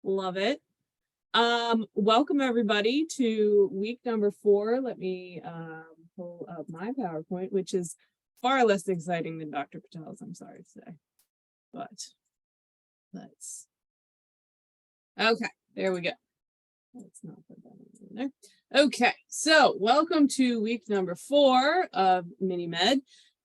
Love it. Welcome everybody to week number 4. Let me pull up my PowerPoint, which is far less exciting than Dr. Patel's, I'm sorry to say. But okay, there we go. Let's not put that in there. Okay, so welcome to week number 4 of MiniMed.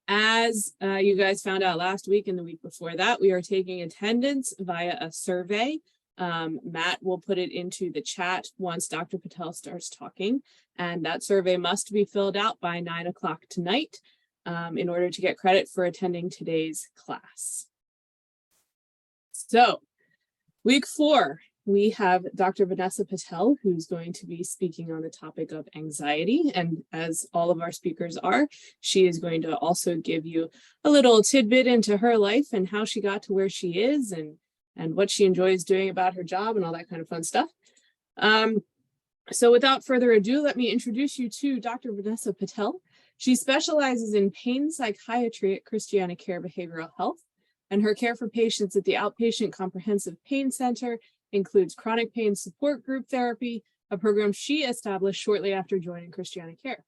As you guys found out last week and the week before that, we are taking attendance via a survey. Matt will put it into the chat once Dr. Patel starts talking, and that survey must be filled out by 9 o'clock tonight in order to get credit for attending today's class. So, week 4, we have Dr. Vanessa Patel, who's going to be speaking on the topic of anxiety. And as all of our speakers are, she is going to also give you a little tidbit into her life and how she got to where she is and what she enjoys doing about her job and all that kind of fun stuff. So without further ado, let me introduce you to Dr. Vanessa Patel. She specializes in pain psychiatry at Christiana Care Behavioral Health, and her care for patients at the Outpatient Comprehensive Pain Center includes chronic pain support group therapy, a program she established shortly after joining Christiana Care.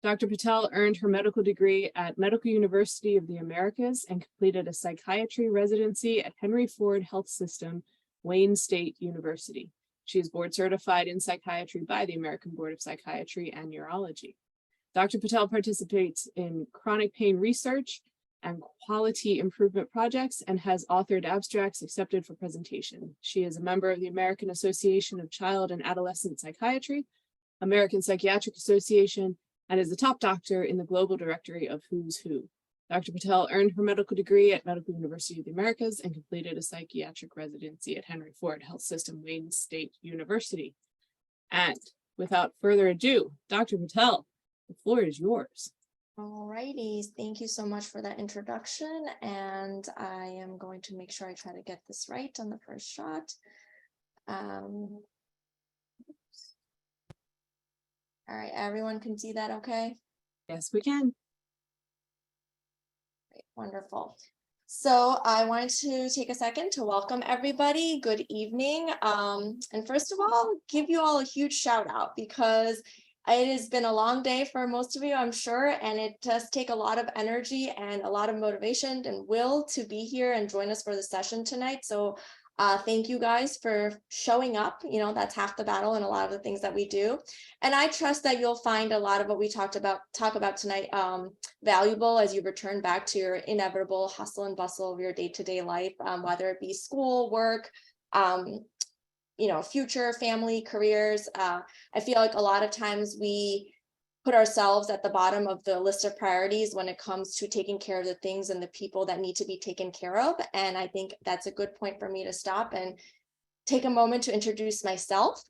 Dr. Patel earned her medical degree at Medical University of the Americas and completed a psychiatry residency at Henry Ford Health System, Wayne State University. She is board certified in psychiatry by the American Board of Psychiatry and Neurology. Dr. Patel participates in chronic pain research and quality improvement projects and has authored abstracts accepted for presentation. She is a member of the American Association of Child and Adolescent Psychiatry, American Psychiatric Association, and is the top doctor in the global directory of Who's Who. Dr. Patel earned her medical degree at Medical University of the Americas and completed a psychiatric residency at Henry Ford Health System, Wayne State University. And without further ado, Dr. Patel, the floor is yours. All righty, thank you so much for that introduction, and I am going to make sure I try to get this right on the first shot. All right, everyone can see that okay? Yes, we can. Great, wonderful. So I wanted to take a second to welcome everybody. Good evening. And first of all, give you all a huge shout out because it has been a long day for most of you, I'm sure, and it does take a lot of energy and a lot of motivation and will to be here and join us for the session tonight. So thank you guys for showing up. You know, that's half the battle in a lot of the things that we do. And I trust that you'll find a lot of what we talk about tonight valuable as you return back to your inevitable hustle and bustle of your day-to-day life, whether it be school, work, future family, careers. I feel like a lot of times we put ourselves at the bottom of the list of priorities when it comes to taking care of the things and the people that need to be taken care of. And I think that's a good point for me to stop and take a moment to introduce myself.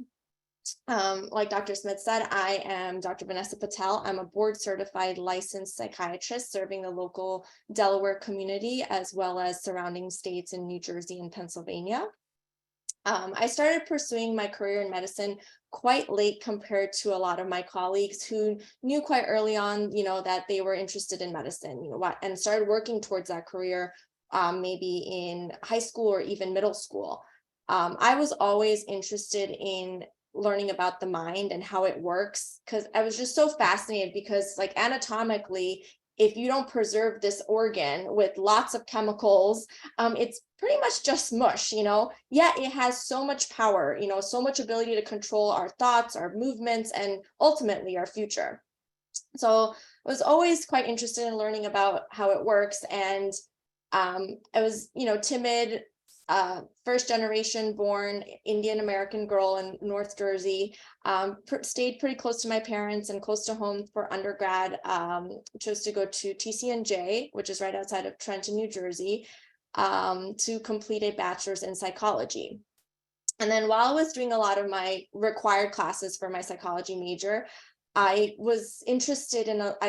Like Dr. Smith said, I am Dr. Vanessa Patel. I'm a board certified licensed psychiatrist serving the local Delaware community as well as surrounding states in New Jersey and Pennsylvania. I started pursuing my career in medicine quite late compared to a lot of my colleagues who knew quite early on, that they were interested in medicine, and started working towards that career maybe in high school or even middle school. I was always interested in learning about the mind and how it works because I was just so fascinated because like anatomically, if you don't preserve this organ with lots of chemicals, it's pretty much just mush, yet it has so much power, so much ability to control our thoughts, our movements, and ultimately our future. So I was always quite interested in learning about how it works. And I was, timid, first generation born Indian American girl in North Jersey, stayed pretty close to my parents and close to home for undergrad, chose to go to TCNJ, which is right outside of Trenton, New Jersey, to complete a bachelor's in psychology. And then while I was doing a lot of my required classes for my psychology major, I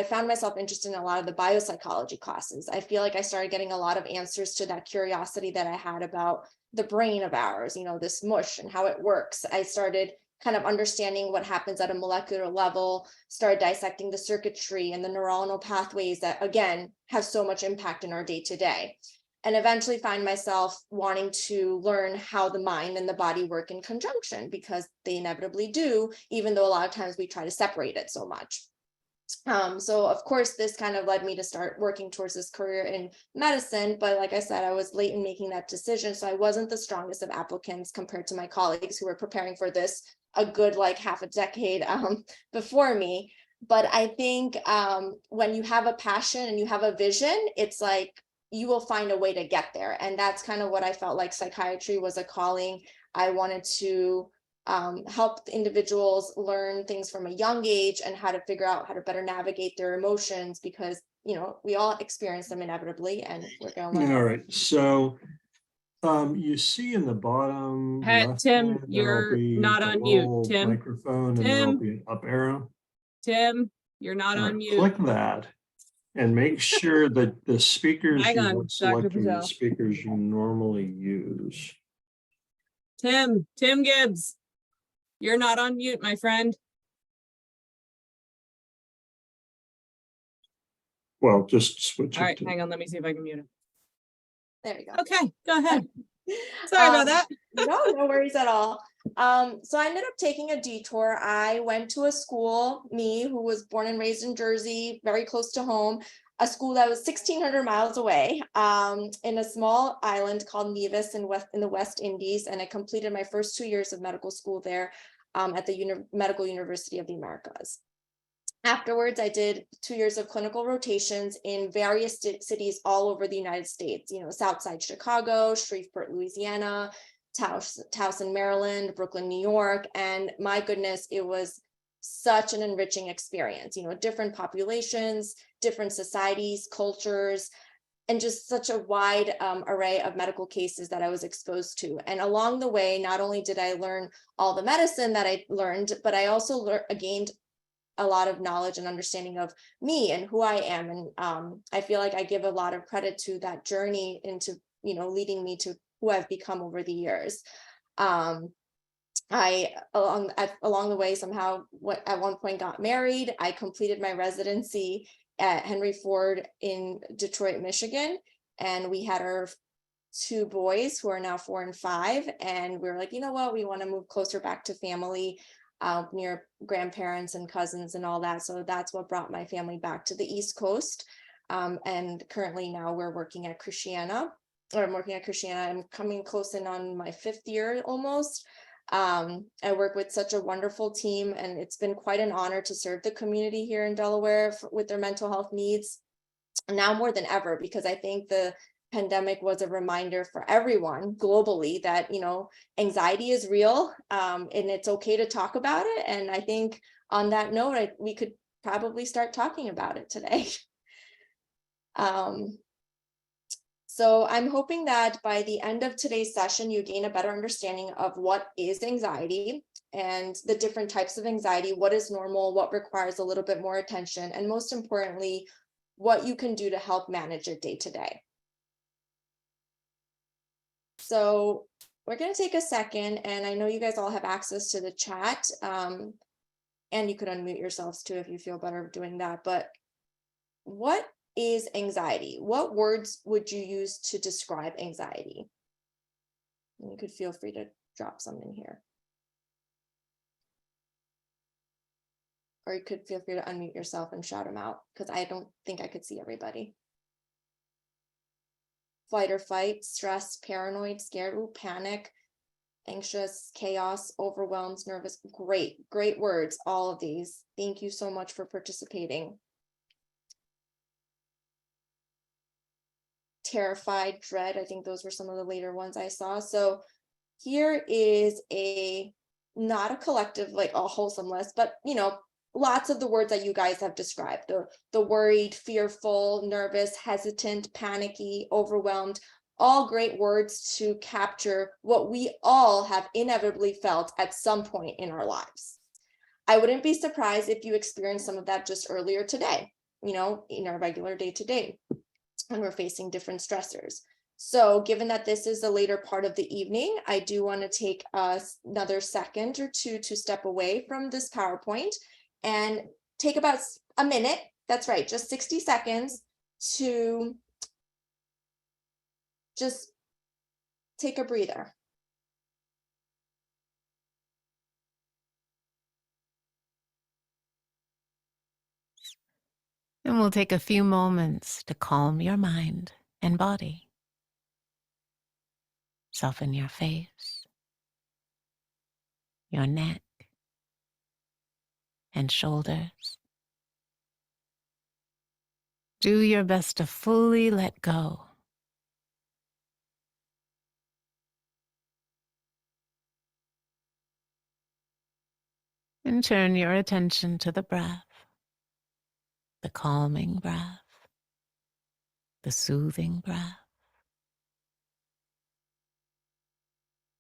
found myself interested in a lot of the biopsychology classes. I feel like I started getting a lot of answers to that curiosity that I had about the brain of ours, this mush and how it works. I started kind of understanding what happens at a molecular level, started dissecting the circuitry and the neuronal pathways that, again, have so much impact in our day-to-day. and eventually find myself wanting to learn how the mind and the body work in conjunction, because they inevitably do, even though a lot of times we try to separate it so much. So of course, this kind of led me to start working towards this career in medicine. But like I said, I was late in making that decision. So I wasn't the strongest of applicants compared to my colleagues who were preparing for this a good like half a decade before me. But I think when you have a passion and you have a vision, it's like you will find a way to get there. And that's kind of what I felt like psychiatry was a calling. I wanted to help individuals learn things from a young age and how to figure out how to better navigate their emotions, because we all experience them inevitably, and we're going to learn. All right, so you see in the bottom Hey, left Tim, hand, there'll you're be not the on mute. little Tim, microphone, and there'll Tim, be an up arrow. Tim, you're not All on right, mute. click that and make sure that the speakers Hang you on, want Dr. selected are the Patel. speakers you normally use. Tim Gibbs, you're not on mute, my friend. Well, just switch All it right, to. hang on, let me see if I can mute him. There we go. Okay, go ahead. Sorry about that. No worries at all. So I ended up taking a detour. I went to a school, me, who was born and raised in Jersey, very close to home, a school that was 1,600 miles away, in a small island called Nevis in the West Indies. And I completed my first 2 years of medical school there at the Medical University of the Americas. Afterwards, I did 2 years of clinical rotations in various cities all over the United States, Southside Chicago, Shreveport, Louisiana, Towson, Maryland, Brooklyn, New York. And my goodness, it was such an enriching experience, different populations, different societies, cultures, and just such a wide array of medical cases that I was exposed to. And along the way, not only did I learn all the medicine that I learned, but I also gained a lot of knowledge and understanding of me and who I am. And I feel like I give a lot of credit to that journey into, leading me to who I've become over the years. I along the way somehow at one point got married. I completed my residency at Henry Ford in Detroit, Michigan, and we had our 2 boys who are now 4 and 5. And we were like, you know what, we want to move closer back to family, near grandparents and cousins and all that. So that's what brought my family back to the East Coast. And currently now we're working at Christiana, or I'm working at Christiana. I'm coming close in on my 5th year almost. I work with such a wonderful team, and it's been quite an honor to serve the community here in Delaware with their mental health needs now more than ever, because I think the pandemic was a reminder for everyone globally that anxiety is real, and it's okay to talk about it. And I think on that note, we could probably start talking about it today. So I'm hoping that by the end of today's session, you gain a better understanding of what is anxiety and the different types of anxiety, what is normal, what requires a little bit more attention, and most importantly, what you can do to help manage it day to day. So we're going to take a second, and I know you guys all have access to the chat, and you could unmute yourselves too if you feel better doing that. But what is anxiety? What words would you use to describe anxiety? And you could feel free to drop some in here. Or you could feel free to unmute yourself and shout them out, because I don't think I could see everybody. Flight or fight, stress, paranoid, scared, panic, anxious, chaos, overwhelmed, nervous. Great words, all of these. Thank you so much for participating. Terrified, dread, I think those were some of the later ones I saw. So here is not a collective, like a wholesome list, but lots of the words that you guys have described, the worried, fearful, nervous, hesitant, panicky, overwhelmed, all great words to capture what we all have inevitably felt at some point in our lives. I wouldn't be surprised if you experienced some of that just earlier today, in our regular day-to-day when we're facing different stressors. So given that this is the later part of the evening, I do want to take another second or two to step away from this PowerPoint and take about a minute, that's right, just 60 seconds, to just take a breather. And we'll take a few moments to calm your mind and body. Soften your face, your neck, and shoulders. Do your best to fully let go. And turn your attention to the breath, the calming breath, the soothing breath.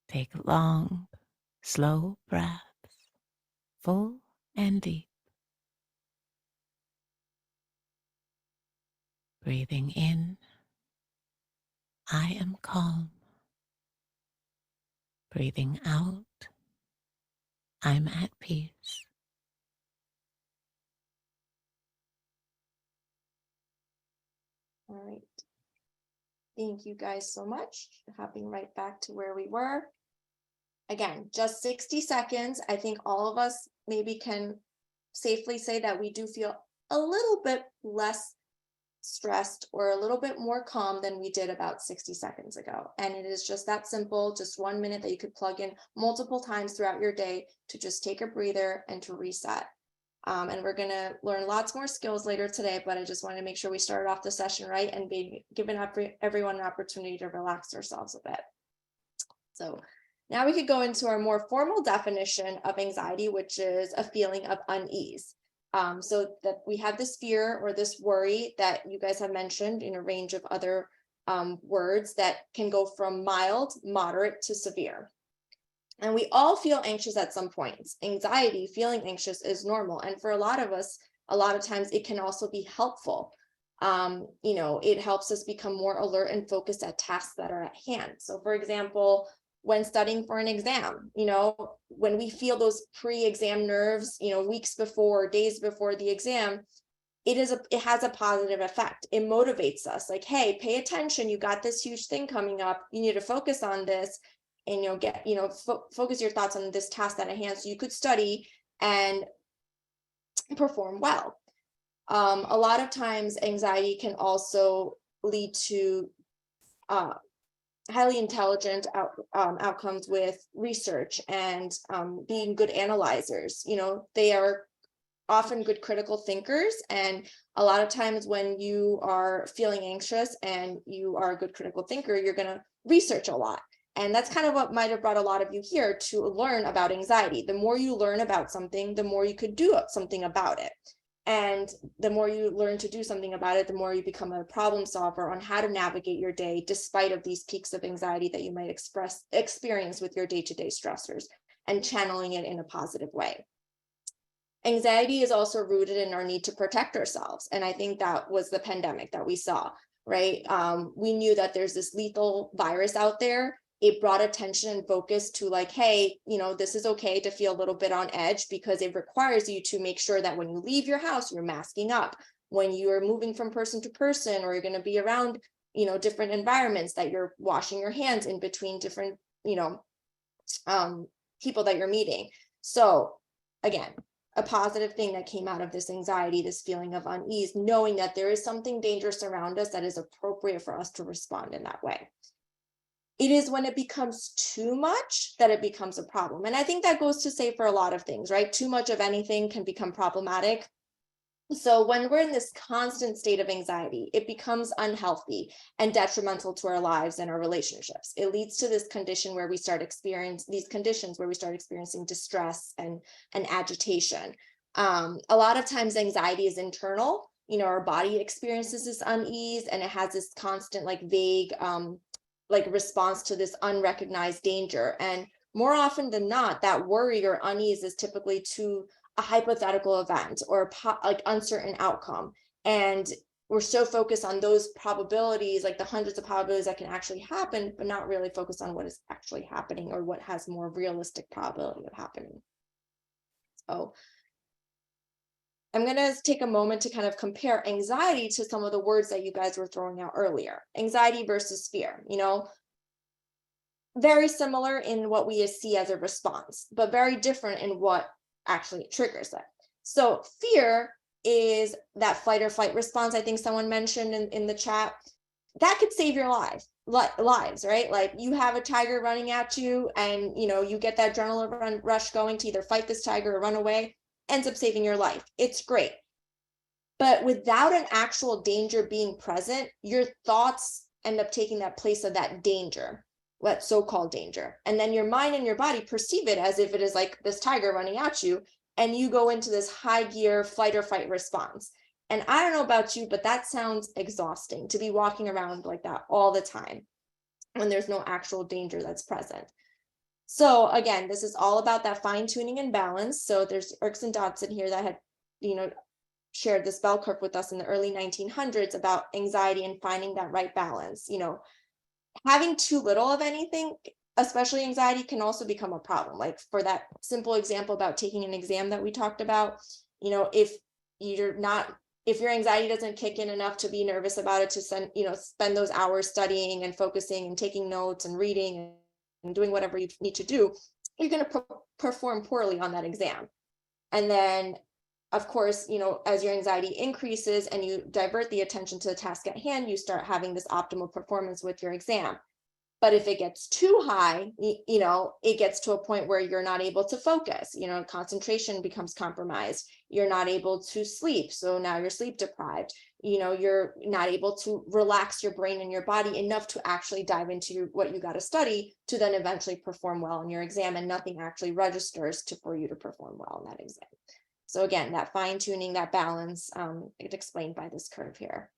Take long, slow breaths, full and deep. Breathing in, I am calm. Breathing out, I'm at peace. All right. Thank you guys so much. Hopping right back to where we were. Again, just 60 seconds. I think all of us maybe can safely say that we do feel a little bit less stressed or a little bit more calm than we did about 60 seconds ago. And it is just that simple, just 1 minute that you could plug in multiple times throughout your day to just take a breather and to reset. And we're going to learn lots more skills later today, but I just wanted to make sure we started off the session right and be giving everyone an opportunity to relax ourselves a bit. So now we could go into our more formal definition of anxiety, which is a feeling of unease. So that we have this fear or this worry that you guys have mentioned in a range of other words that can go from mild, moderate to severe. And we all feel anxious at some points. Anxiety, feeling anxious is normal. And for a lot of us, a lot of times it can also be helpful. It helps us become more alert and focused at tasks that are at hand. So for example, when studying for an exam, when we feel those pre-exam nerves, weeks before, days before the exam, it has a positive effect. It motivates us like, hey, pay attention. You got this huge thing coming up. You need to focus on this and focus your thoughts on this task at hand so you could study and perform well. A lot of times anxiety can also lead to highly intelligent outcomes with research and being good analyzers. They are often good critical thinkers. And a lot of times when you are feeling anxious and you are a good critical thinker, you're going to research a lot. And that's kind of what might have brought a lot of you here to learn about anxiety. The more you learn about something, the more you could do something about it. And the more you learn to do something about it, the more you become a problem solver on how to navigate your day, despite of these peaks of anxiety that you might experience with your day-to-day stressors, and channeling it in a positive way. Anxiety is also rooted in our need to protect ourselves. And I think that was the pandemic that we saw, right? We knew that there's this lethal virus out there. It brought attention and focus to like, hey, this is okay to feel a little bit on edge because it requires you to make sure that when you leave your house, you're masking up. When you're moving from person to person, or you're going to be around, different environments, that you're washing your hands in between different, people that you're meeting. So again, a positive thing that came out of this anxiety, this feeling of unease, knowing that there is something dangerous around us that is appropriate for us to respond in that way. It is when it becomes too much that it becomes a problem. And I think that goes to say for a lot of things, right? Too much of anything can become problematic. So when we're in this constant state of anxiety, it becomes unhealthy and detrimental to our lives and our relationships. It leads to this condition where we start experiencing distress and agitation. A lot of times anxiety is internal. Our body experiences this unease, and it has this constant, like vague, response to this unrecognized danger. And more often than not, that worry or unease is typically to a hypothetical event or uncertain outcome. And we're so focused on those probabilities, like the hundreds of probabilities that can actually happen, but not really focused on what is actually happening or what has more realistic probability of happening. So I'm going to take a moment to kind of compare anxiety to some of the words that you guys were throwing out earlier. Anxiety versus fear, very similar in what we see as a response, but very different in what actually triggers it. So fear is that fight or flight response. I think someone mentioned in the chat that could save your lives, right? Like you have a tiger running at you and, you get that adrenaline rush going to either fight this tiger or run away, ends up saving your life. It's great. But without an actual danger being present, your thoughts end up taking that place of that danger, what so-called danger. And then your mind and your body perceive it as if it is like this tiger running at you, and you go into this high gear fight or fight response. And I don't know about you, but that sounds exhausting to be walking around like that all the time when there's no actual danger that's present. So again, this is all about that fine tuning and balance. So there's Erskine Dodson here that had, shared this bell curve with us in the early 1900s about anxiety and finding that right balance. Having too little of anything, especially anxiety, can also become a problem. Like for that simple example about taking an exam that we talked about, if your anxiety doesn't kick in enough to be nervous about it, to spend those hours studying and focusing and taking notes and reading and doing whatever you need to do, you're going to perform poorly on that exam. And then, of course, as your anxiety increases and you divert the attention to the task at hand, you start having this optimal performance with your exam. But if it gets too high, it gets to a point where you're not able to focus, concentration becomes compromised. You're not able to sleep. So now you're sleep deprived. You're not able to relax your brain and your body enough to actually dive into what you got to study to then eventually perform well in your exam, and nothing actually registers for you to perform well in that exam. So again, that fine tuning, that balance, it's explained by this curve here.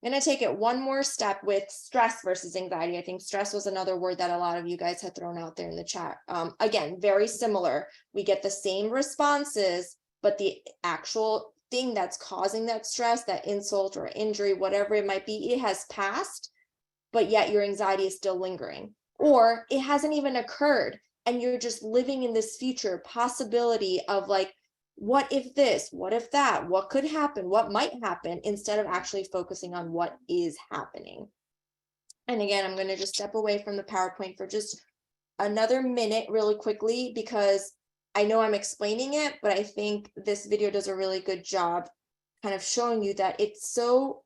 I'm going to take it one more step with stress versus anxiety. I think stress was another word that a lot of you guys had thrown out there in the chat. Again, very similar. We get the same responses, but the actual thing that's causing that stress, that insult or injury, whatever it might be, it has passed, but yet your anxiety is still lingering, or it hasn't even occurred. And you're just living in this future possibility of like, what if this, what if that, what could happen, what might happen, instead of actually focusing on what is happening. And again, I'm going to just step away from the PowerPoint for just another minute really quickly, because I know I'm explaining it, but I think this video does a really good job kind of showing you that it's so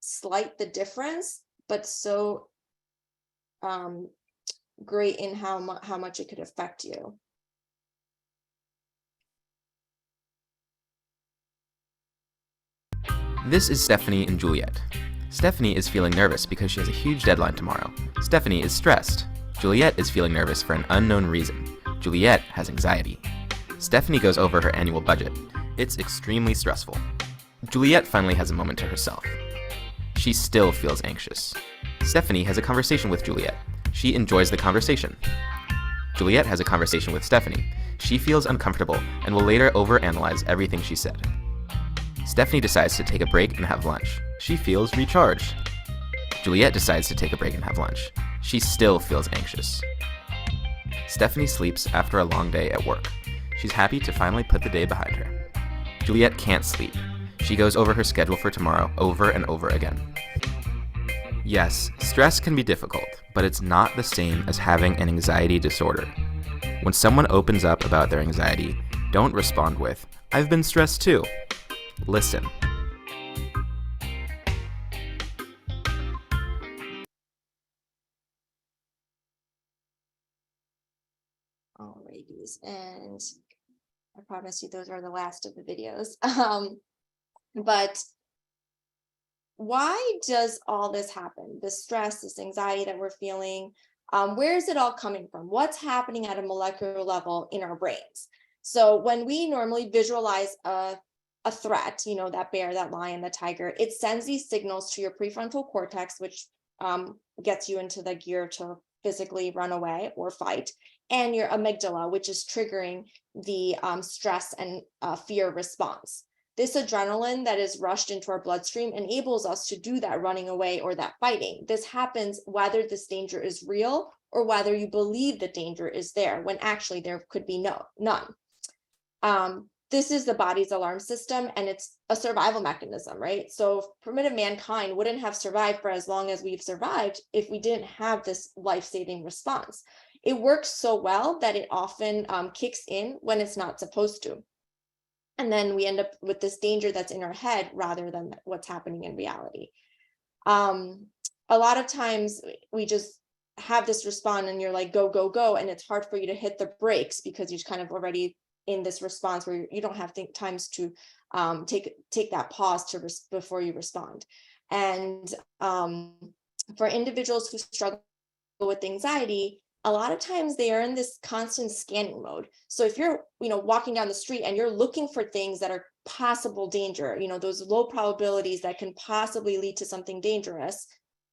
slight, the difference, but so great in how much it could affect you. This is Stephanie and Juliet. Stephanie is feeling nervous because she has a huge deadline tomorrow. Stephanie is stressed. Juliet is feeling nervous for an unknown reason. Juliet has anxiety. Stephanie goes over her annual budget. It's extremely stressful. Juliet finally has a moment to herself. She still feels anxious. Stephanie has a conversation with Juliet. She enjoys the conversation. Juliet has a conversation with Stephanie. She feels uncomfortable and will later overanalyze everything she said. Stephanie decides to take a break and have lunch. She feels recharged. Juliet decides to take a break and have lunch. She still feels anxious. Stephanie sleeps after a long day at work. She's happy to finally put the day behind her. Juliet can't sleep. She goes over her schedule for tomorrow over and over again. Yes, stress can be difficult, but it's not the same as having an anxiety disorder. When someone opens up about their anxiety, don't respond with, "I've been stressed too." Listen. Alrighties, and I promise you those are the last of the videos. But why does all this happen? This stress, this anxiety that we're feeling, where is it all coming from? What's happening at a molecular level in our brains? So when we normally visualize a threat, that bear, that lion, the tiger, it sends these signals to your prefrontal cortex, which gets you into the gear to physically run away or fight, and your amygdala, which is triggering the stress and fear response. This adrenaline that is rushed into our bloodstream enables us to do that running away or that fighting. This happens whether this danger is real or whether you believe the danger is there, when actually there could be none. this is the body's alarm system, and it's a survival mechanism, right? So primitive mankind wouldn't have survived for as long as we've survived if we didn't have this life-saving response. It works so well that it often kicks in when it's not supposed to. And then we end up with this danger that's in our head rather than what's happening in reality. A lot of times we just have this response and you're like, go, go, go. And it's hard for you to hit the brakes because you're kind of already in this response where you don't have times to take that pause before you respond. And for individuals who struggle with anxiety, a lot of times they are in this constant scanning mode. So if you're, walking down the street and you're looking for things that are possible danger, those low probabilities that can possibly lead to something dangerous,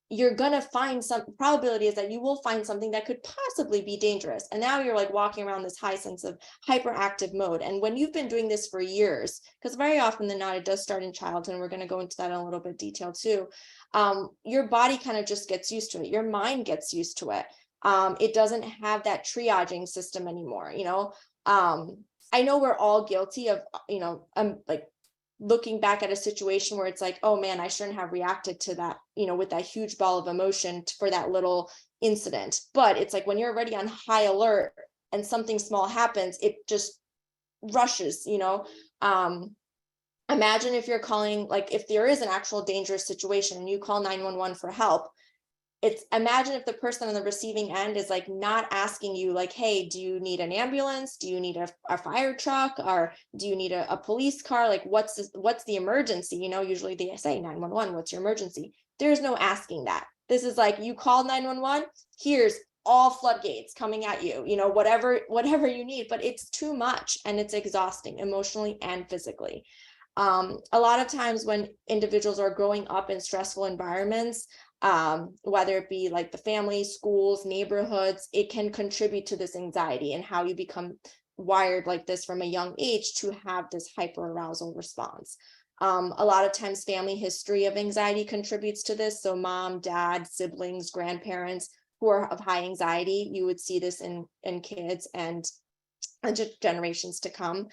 you're going to find some probability is that you will find something that could possibly be dangerous. And now you're like walking around this high sense of hyperactive mode. And when you've been doing this for years, because very often than not, it does start in childhood, and we're going to go into that in a little bit detail too. Your body kind of just gets used to it. Your mind gets used to it. It doesn't have that triaging system anymore. I know we're all guilty of, like looking back at a situation where it's like, oh man, I shouldn't have reacted to that, with that huge ball of emotion for that little incident. But it's like when you're already on high alert and something small happens, it just rushes, Imagine if you're calling, like if there is an actual dangerous situation and you call 911 for help, imagine if the person on the receiving end is like not asking you like, hey, do you need an ambulance? Do you need a fire truck? Or do you need a police car? Like what's the emergency? Usually they say 911, what's your emergency? There's no asking that. This is like, you call 911, here's all floodgates coming at you, whatever you need, but it's too much and it's exhausting emotionally and physically. A lot of times when individuals are growing up in stressful environments, whether it be like the family, schools, neighborhoods, it can contribute to this anxiety and how you become wired like this from a young age to have this hyperarousal response. A lot of times family history of anxiety contributes to this. So mom, dad, siblings, grandparents who are of high anxiety, you would see this in kids and generations to come.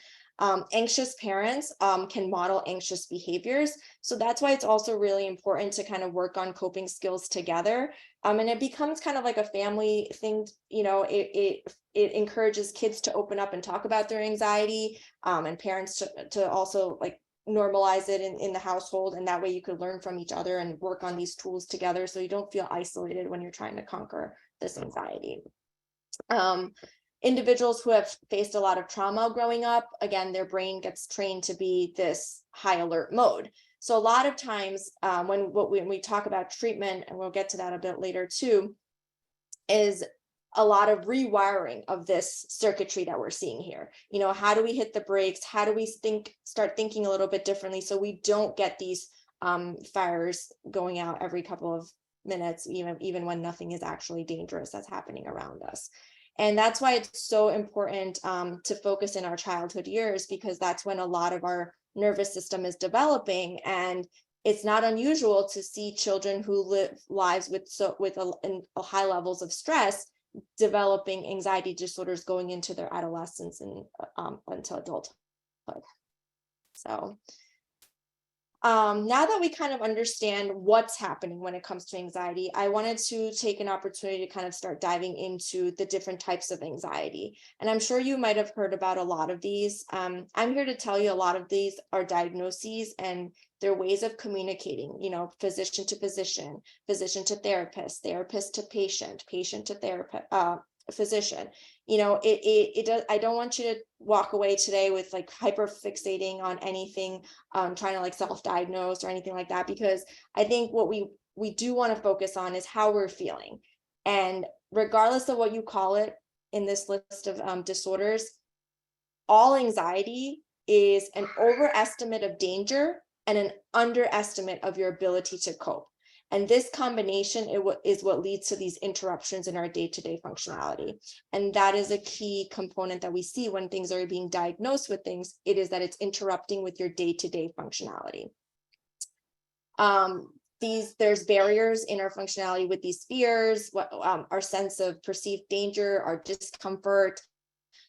Anxious parents can model anxious behaviors. So that's why it's also really important to kind of work on coping skills together. And it becomes kind of like a family thing, it encourages kids to open up and talk about their anxiety, and parents to also like normalize it in the household. And that way you could learn from each other and work on these tools together so you don't feel isolated when you're trying to conquer this anxiety. Individuals who have faced a lot of trauma growing up, again, their brain gets trained to be this high alert mode. So a lot of times when we talk about treatment, and we'll get to that a bit later too, is a lot of rewiring of this circuitry that we're seeing here. How do we hit the brakes? How do we start thinking a little bit differently so we don't get these fires going out every couple of minutes, even when nothing is actually dangerous that's happening around us. And that's why it's so important to focus in our childhood years, because that's when a lot of our nervous system is developing. And it's not unusual to see children who live lives with high levels of stress developing anxiety disorders going into their adolescence and until adulthood. So now that we kind of understand what's happening when it comes to anxiety, I wanted to take an opportunity to kind of start diving into the different types of anxiety. And I'm sure you might have heard about a lot of these. I'm here to tell you a lot of these are diagnoses and they're ways of communicating, physician to physician, physician to therapist, therapist to patient, patient to therapist, physician. It does. I don't want you to walk away today with like hyper fixating on anything, trying to like self-diagnose or anything like that, because I think what we do want to focus on is how we're feeling. And regardless of what you call it in this list of disorders, all anxiety is an overestimate of danger and an underestimate of your ability to cope. And this combination is what leads to these interruptions in our day-to-day functionality. And that is a key component that we see when things are being diagnosed with things. It is that it's interrupting with your day-to-day functionality. There's barriers in our functionality with these fears, our sense of perceived danger, our discomfort,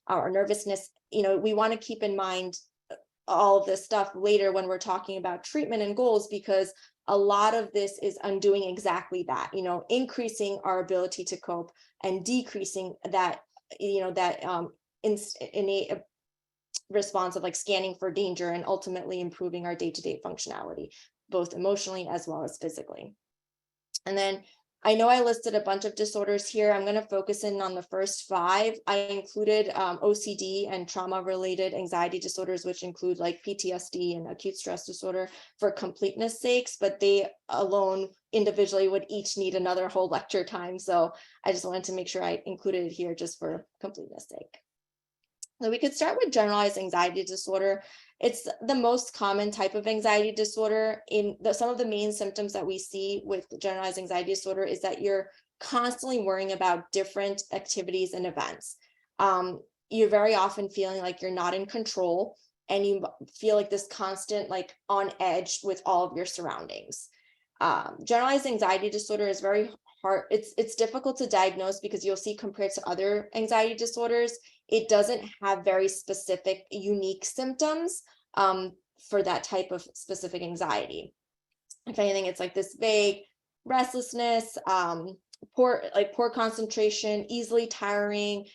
our nervousness. We want to keep in mind all of this stuff later when we're talking about treatment and goals, because a lot of this is undoing exactly that, increasing our ability to cope and decreasing that, innate response of like scanning for danger, and ultimately improving our day-to-day functionality, both emotionally as well as physically. And then I know I listed a bunch of disorders here. I'm going to focus in on the first 5. I included OCD and trauma-related anxiety disorders, which include like PTSD and acute stress disorder, for completeness sakes, but they alone individually would each need another whole lecture time. So I just wanted to make sure I included it here just for completeness sake. So we could start with generalized anxiety disorder. It's the most common type of anxiety disorder. Some of the main symptoms that we see with generalized anxiety disorder is that you're constantly worrying about different activities and events. You're very often feeling like you're not in control, and you feel like this constant, like on edge with all of your surroundings. Generalized anxiety disorder is very hard. It's difficult to diagnose because you'll see, compared to other anxiety disorders, it doesn't have very specific, unique symptoms for that type of specific anxiety. If anything, it's like this vague restlessness, poor concentration, easily tiring,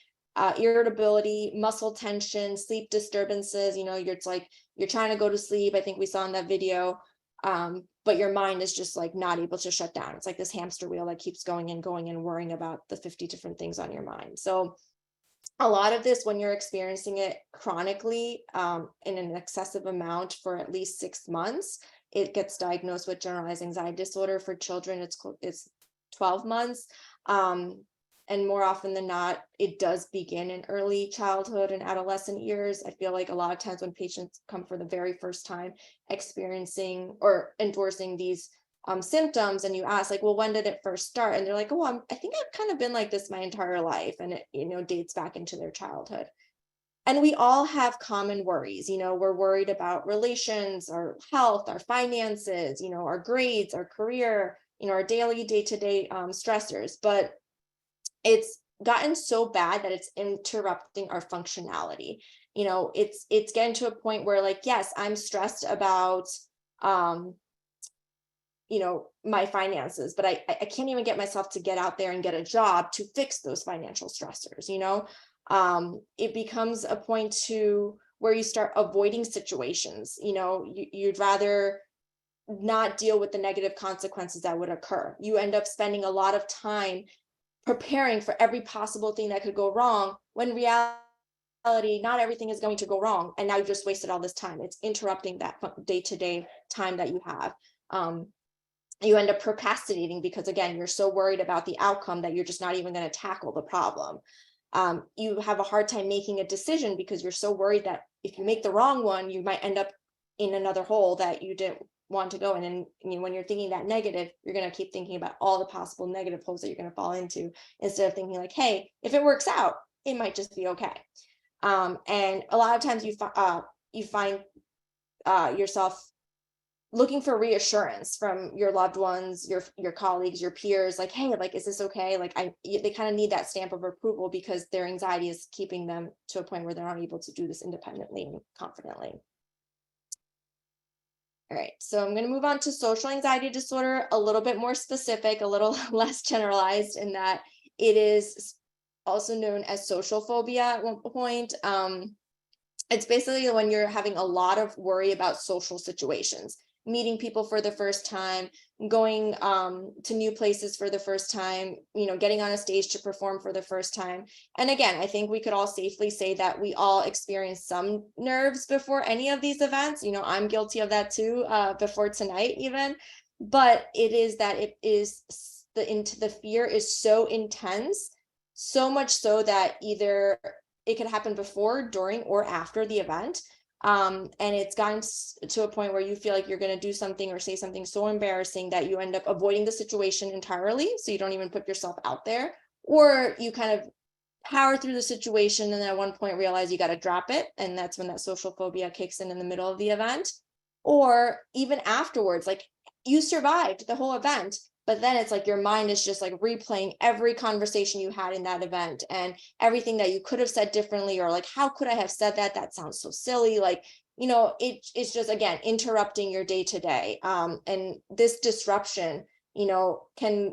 irritability, muscle tension, sleep disturbances. It's like you're trying to go to sleep. I think we saw in that video, but your mind is just like not able to shut down. It's like this hamster wheel that keeps going and worrying about the 50 different things on your mind. So a lot of this, when you're experiencing it chronically in an excessive amount for at least 6 months, it gets diagnosed with generalized anxiety disorder. For children, it's 12 months. And more often than not, it does begin in early childhood and adolescent years. I feel like a lot of times when patients come for the very first time experiencing or endorsing these symptoms, and you ask like, well, when did it first start? And they're like, oh, I think I've kind of been like this my entire life. And it, dates back into their childhood. And we all have common worries. We're worried about relations, our health, our finances, our grades, our career, our daily day-to-day stressors. But it's gotten so bad that it's interrupting our functionality. It's getting to a point where, like, yes, I'm stressed about my finances, but I can't even get myself to get out there and get a job to fix those financial stressors. It becomes a point to where you start avoiding situations. You'd rather not deal with the negative consequences that would occur. You end up spending a lot of time preparing for every possible thing that could go wrong, when reality, not everything is going to go wrong. And now you've just wasted all this time. It's interrupting that day-to-day time that you have. You end up procrastinating because, again, you're so worried about the outcome that you're just not even going to tackle the problem. You have a hard time making a decision because you're so worried that if you make the wrong one, you might end up in another hole that you didn't want to go in. And when you're thinking that negative, you're going to keep thinking about all the possible negative holes that you're going to fall into, instead of thinking like, hey, if it works out, it might just be okay. And a lot of times you find yourself looking for reassurance from your loved ones, your colleagues, your peers, like, hey, like, is this okay? Like, they kind of need that stamp of approval because their anxiety is keeping them to a point where they're not able to do this independently and confidently. All right, so I'm going to move on to social anxiety disorder, a little bit more specific, a little less generalized, in that it is also known as social phobia at one point. It's basically when you're having a lot of worry about social situations, meeting people for the first time, going to new places for the first time, getting on a stage to perform for the first time. And again, I think we could all safely say that we all experience some nerves before any of these events. I'm guilty of that too, before tonight even. But it is that it is the fear is so intense, so much so that either it could happen before, during, or after the event. And it's gotten to a point where you feel like you're going to do something or say something so embarrassing that you end up avoiding the situation entirely, so you don't even put yourself out there, or you kind of power through the situation and then at one point realize you got to drop it, and that's when that social phobia kicks in the middle of the event. Or even afterwards, like, you survived the whole event, but then it's like your mind is just like replaying every conversation you had in that event and everything that you could have said differently, or like, how could I have said that? That sounds so silly. Like, it's just, again, interrupting your day to day. And this disruption, can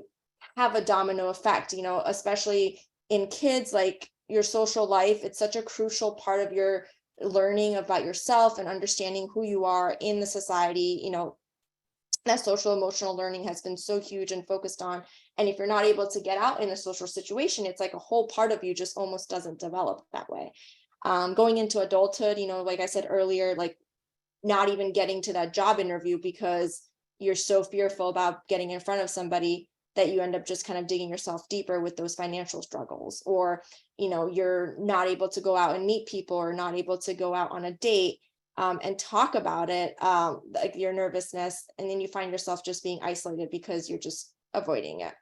have a domino effect, especially in kids, like your social life. It's such a crucial part of your learning about yourself and understanding who you are in the society. That social emotional learning has been so huge and focused on. And if you're not able to get out in a social situation, it's like a whole part of you just almost doesn't develop that way. Going into adulthood, like I said earlier, like not even getting to that job interview because you're so fearful about getting in front of somebody that you end up just kind of digging yourself deeper with those financial struggles. Or, you're not able to go out and meet people, or not able to go out on a date and talk about it, like your nervousness. And then you find yourself just being isolated because you're just avoiding it.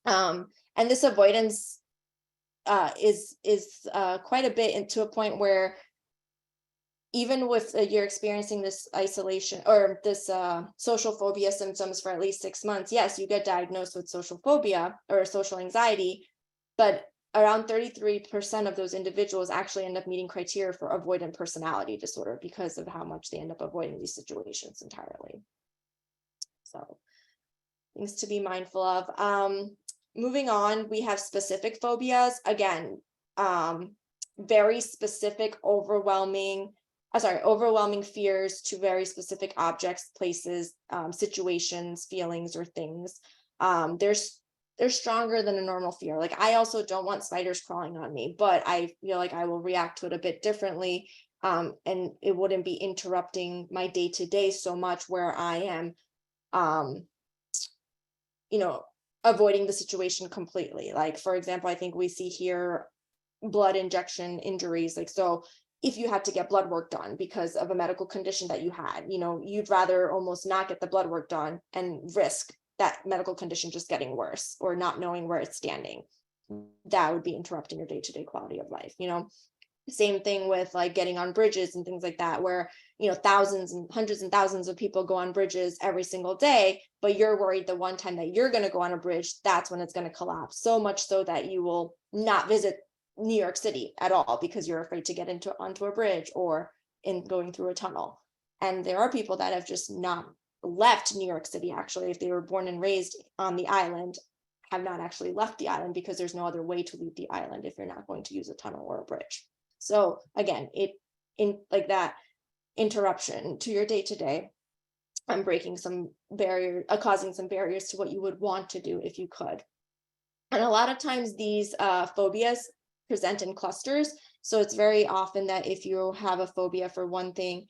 And this avoidance is quite a bit, into a point where even with you're experiencing this isolation or this social phobia symptoms for at least 6 months, yes, you get diagnosed with social phobia or social anxiety, but around 33% of those individuals actually end up meeting criteria for avoidant personality disorder because of how much they end up avoiding these situations entirely. So things to be mindful of. Moving on, we have specific phobias. Again, very specific, overwhelming fears to very specific objects, places, situations, feelings, or things. They're stronger than a normal fear. Like, I also don't want spiders crawling on me, but I feel like I will react to it a bit differently. And it wouldn't be interrupting my day-to-day so much, where I am, avoiding the situation completely. Like, for example, I think we see here blood injection injuries. Like, so if you had to get blood work done because of a medical condition that you had, you'd rather almost not get the blood work done and risk that medical condition just getting worse or not knowing where it's standing. That would be interrupting your day-to-day quality of life. Same thing with like getting on bridges and things like that, where thousands and hundreds and thousands of people go on bridges every single day, but you're worried the one time that you're going to go on a bridge, that's when it's going to collapse, so much so that you will not visit New York City at all because you're afraid to get onto a bridge or in going through a tunnel. And there are people that have just not left New York City, actually, if they were born and raised on the island, have not actually left the island because there's no other way to leave the island if you're not going to use a tunnel or a bridge. So again, like that interruption to your day-to-day, I'm breaking some barrier, causing some barriers to what you would want to do if you could. And a lot of times these phobias present in clusters. So it's very often that if you have a phobia for one thing,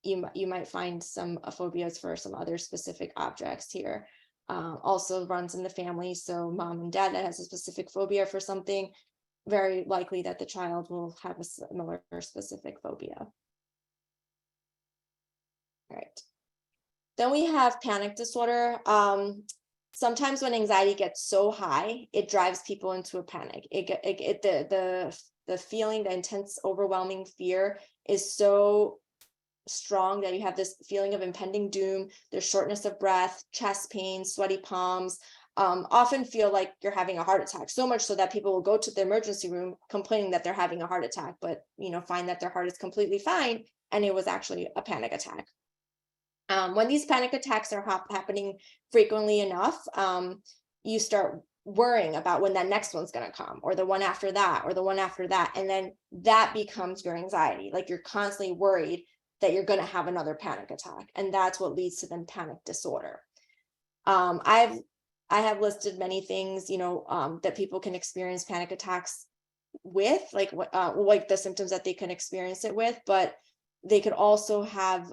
you might find some phobias for some other specific objects here. Also runs in the family. So mom and dad that has a specific phobia for something, very likely that the child will have a similar specific phobia. All right. Then we have panic disorder. Sometimes when anxiety gets so high, it drives people into a panic. The feeling, the intense, overwhelming fear is so strong that you have this feeling of impending doom. There's shortness of breath, chest pain, sweaty palms. Often feel like you're having a heart attack, so much so that people will go to the emergency room complaining that they're having a heart attack, but find that their heart is completely fine and it was actually a panic attack. When these panic attacks are happening frequently enough, you start worrying about when that next one's going to come, or the one after that, or the one after that, and then that becomes your anxiety. Like, you're constantly worried that you're going to have another panic attack, and that's what leads to then panic disorder. I have listed many things, that people can experience panic attacks with, like the symptoms that they can experience it with, but they could also have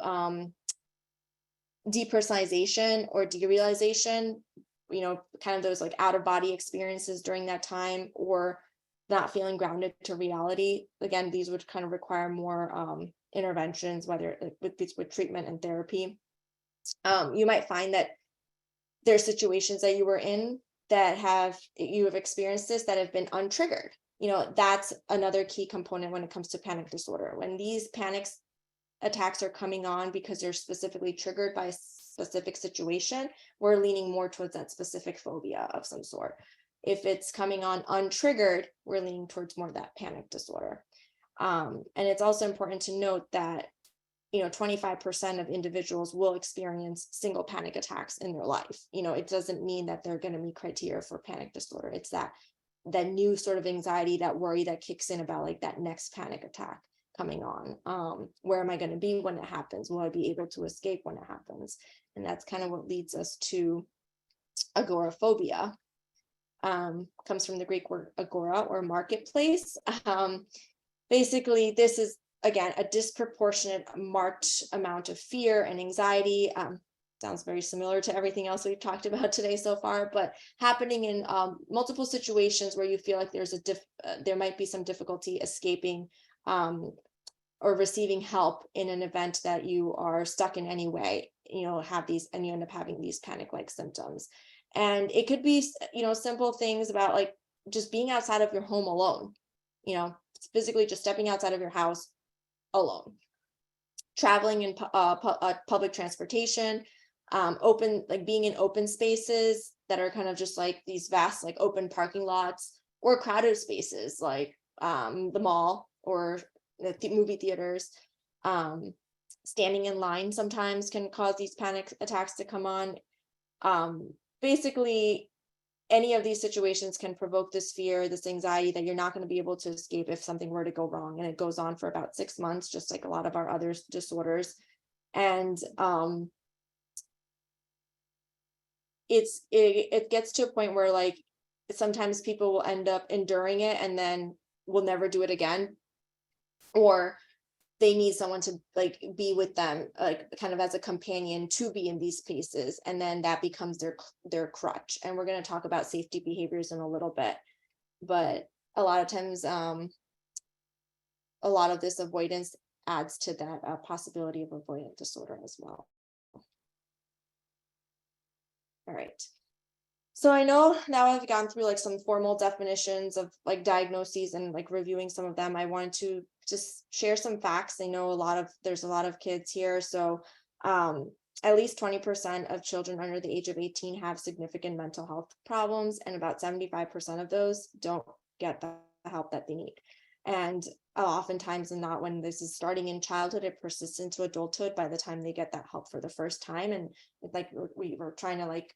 depersonalization or derealization, kind of those like out of body experiences during that time, or not feeling grounded to reality. Again, these would kind of require more interventions, whether with treatment and therapy. You might find that there's situations that you were in that you have experienced this that have been untriggered. That's another key component when it comes to panic disorder. When these panic attacks are coming on because they're specifically triggered by a specific situation, we're leaning more towards that specific phobia of some sort. If it's coming on untriggered, we're leaning towards more of that panic disorder. And it's also important to note that 25% of individuals will experience single panic attacks in their life. It doesn't mean that they're going to meet criteria for panic disorder. It's that new sort of anxiety, that worry that kicks in about like that next panic attack coming on. Where am I going to be when it happens? Will I be able to escape when it happens? And that's kind of what leads us to agoraphobia. Comes from the Greek word agora, or marketplace. Basically, this is, again, a disproportionate, marked amount of fear and anxiety. Sounds very similar to everything else we've talked about today so far, but happening in multiple situations where you feel like there might be some difficulty escaping or receiving help in an event that you are stuck in any way. Have these, and you end up having these panic-like symptoms. And it could be, simple things about like just being outside of your home alone. Physically just stepping outside of your house alone, traveling in public transportation, being in open spaces that are kind of just like these vast, like open parking lots, or crowded spaces like the mall or the movie theaters. Standing in line sometimes can cause these panic attacks to come on. Basically, any of these situations can provoke this fear, this anxiety that you're not going to be able to escape if something were to go wrong. And it goes on for about 6 months, just like a lot of our other disorders. And it gets to a point where like sometimes people will end up enduring it and then will never do it again, or they need someone to like be with them, like kind of as a companion to be in these spaces, and then that becomes their crutch. And we're going to talk about safety behaviors in a little bit, but a lot of times a lot of this avoidance adds to that possibility of avoidant disorder as well. All right. So I know now I've gone through like some formal definitions of like diagnoses and like reviewing some of them. I wanted to just share some facts. I know there's a lot of kids here. So at least 20% of children under the age of 18 have significant mental health problems, and about 75% of those don't get the help that they need. And oftentimes, and not when this is starting in childhood, it persists into adulthood by the time they get that help for the first time. And like we were trying to like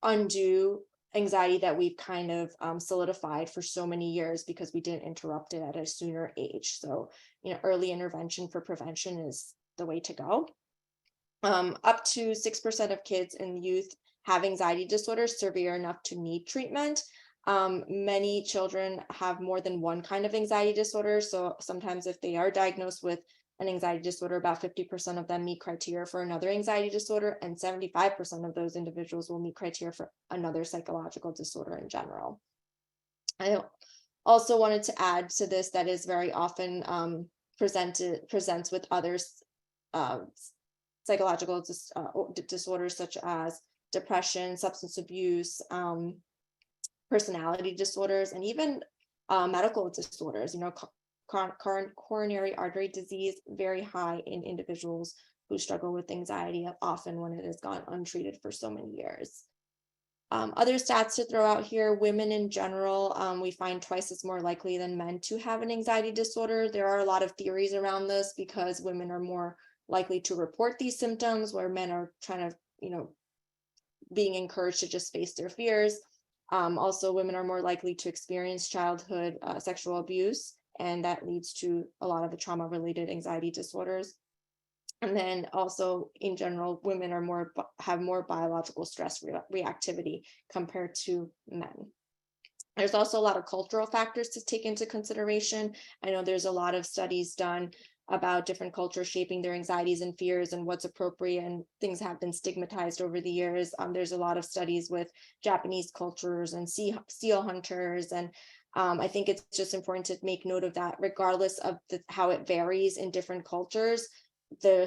undo anxiety that we've kind of solidified for so many years because we didn't interrupt it at a sooner age. So, early intervention for prevention is the way to go. Up to 6% of kids and youth have anxiety disorders severe enough to need treatment. Many children have more than one kind of anxiety disorder. So sometimes if they are diagnosed with an anxiety disorder, about 50% of them meet criteria for another anxiety disorder, and 75% of those individuals will meet criteria for another psychological disorder in general. I also wanted to add to this that is very often presents with others psychological disorders such as depression, substance abuse, personality disorders, and even medical disorders. Coronary artery disease, very high in individuals who struggle with anxiety, often when it has gone untreated for so many years. Other stats to throw out here: women in general, we find twice as more likely than men to have an anxiety disorder. There are a lot of theories around this because women are more likely to report these symptoms, where men are trying to, being encouraged to just face their fears. Also, women are more likely to experience childhood sexual abuse, and that leads to a lot of the trauma-related anxiety disorders. And then also, in general, women have more biological stress reactivity compared to men. There's also a lot of cultural factors to take into consideration. I know there's a lot of studies done about different cultures shaping their anxieties and fears and what's appropriate, and things have been stigmatized over the years. There's a lot of studies with Japanese cultures and seal hunters, and I think it's just important to make note of that. Regardless of how it varies in different cultures, the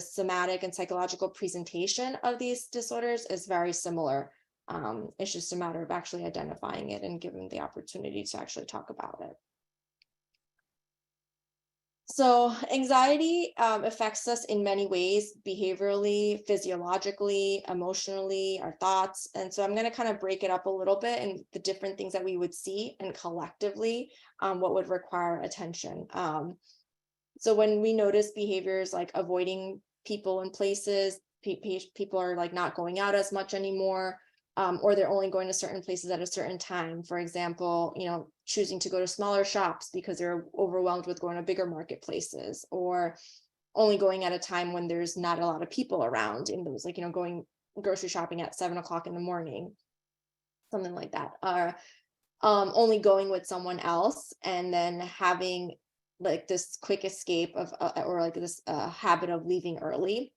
somatic and psychological presentation of these disorders is very similar. It's just a matter of actually identifying it and giving the opportunity to actually talk about it. So anxiety affects us in many ways, behaviorally, physiologically, emotionally, our thoughts. And so I'm going to kind of break it up a little bit and the different things that we would see and collectively what would require attention. So when we notice behaviors like avoiding people and places, people are like not going out as much anymore, or they're only going to certain places at a certain time. For example, choosing to go to smaller shops because they're overwhelmed with going to bigger marketplaces, or only going at a time when there's not a lot of people around in those, like, going grocery shopping at 7 o'clock in the morning, something like that. Or only going with someone else and then having like this quick escape of or like this habit of leaving early.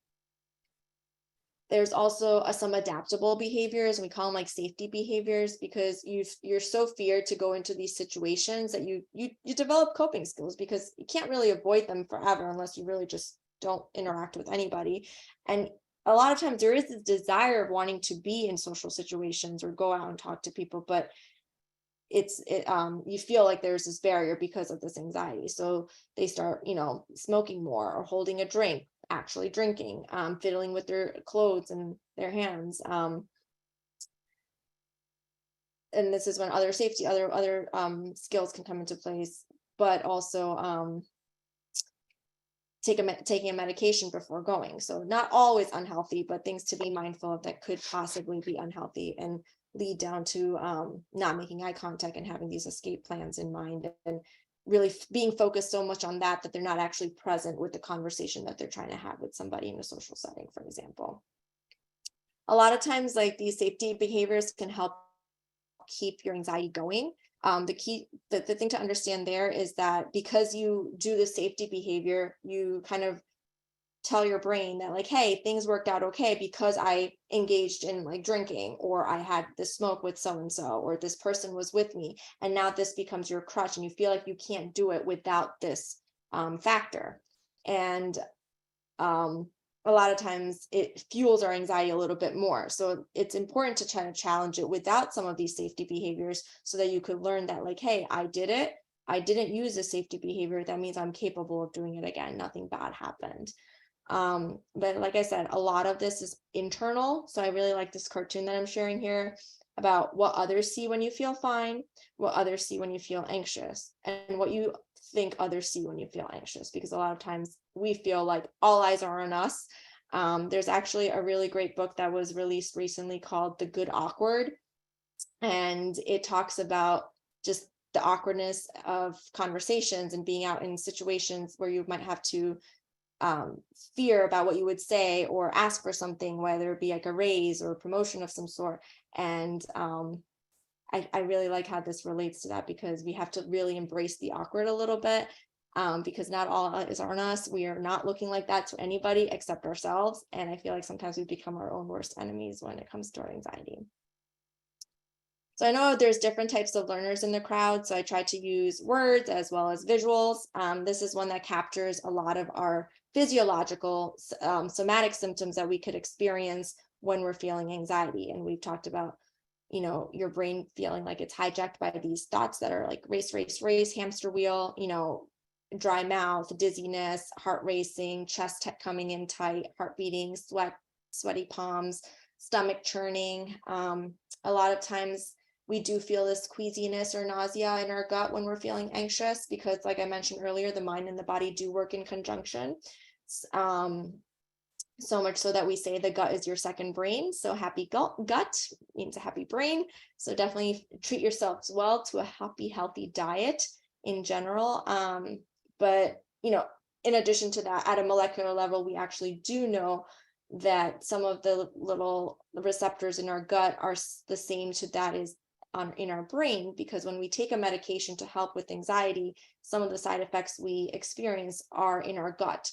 There's also some adaptable behaviors, and we call them like safety behaviors, because you're so feared to go into these situations that you develop coping skills, because you can't really avoid them forever unless you really just don't interact with anybody. And a lot of times there is this desire of wanting to be in social situations or go out and talk to people, but you feel like there's this barrier because of this anxiety. So they start, smoking more or holding a drink, actually drinking, fiddling with their clothes and their hands. And this is when other skills can come into place, but also taking a medication before going. So not always unhealthy, but things to be mindful of that could possibly be unhealthy and lead down to not making eye contact and having these escape plans in mind, and really being focused so much on that they're not actually present with the conversation that they're trying to have with somebody in a social setting, for example. A lot of times, like, these safety behaviors can help keep your anxiety going. The thing to understand there is that because you do the safety behavior, you kind of tell your brain that, like, hey, things worked out okay because I engaged in like drinking, or I had this smoke with so and so, or this person was with me, and now this becomes your crutch and you feel like you can't do it without this factor. And a lot of times it fuels our anxiety a little bit more. So it's important to try to challenge it without some of these safety behaviors, so that you could learn that, like, hey, I did it, I didn't use a safety behavior, that means I'm capable of doing it again, nothing bad happened. But like I said, a lot of this is internal. So I really like this cartoon that I'm sharing here about what others see when you feel fine, what others see when you feel anxious, and what you think others see when you feel anxious, because a lot of times we feel like all eyes are on us. There's actually a really great book that was released recently called The Good Awkward, and it talks about just the awkwardness of conversations and being out in situations where you might have to fear about what you would say or ask for something, whether it be like a raise or a promotion of some sort. And I really like how this relates to that, because we have to really embrace the awkward a little bit, because not all is on us. We are not looking like that to anybody except ourselves. And I feel like sometimes we become our own worst enemies when it comes to our anxiety. So I know there's different types of learners in the crowd, so I try to use words as well as visuals. This is one that captures a lot of our physiological somatic symptoms that we could experience when we're feeling anxiety. And we've talked about, your brain feeling like it's hijacked by these thoughts that are like race, race, race, hamster wheel, dry mouth, dizziness, heart racing, chest coming in tight, heart beating, sweaty palms, stomach churning. A lot of times we do feel this queasiness or nausea in our gut when we're feeling anxious, because, like I mentioned earlier, the mind and the body do work in conjunction. So much so that we say the gut is your second brain. So happy gut means a happy brain. So definitely treat yourselves well to a happy, healthy diet in general. But, in addition to that, at a molecular level, we actually do know that some of the little receptors in our gut are the same to that is in our brain, because when we take a medication to help with anxiety, some of the side effects we experience are in our gut,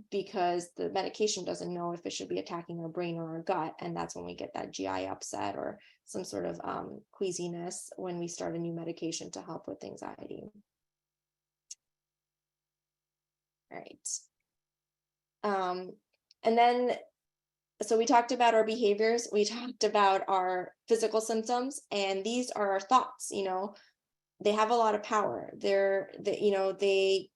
because the medication doesn't know if it should be attacking our brain or our gut. And that's when we get that GI upset or some sort of queasiness when we start a new medication to help with anxiety. All right. And then, so we talked about our behaviors, we talked about our physical symptoms, and these are our thoughts. They have a lot of power. They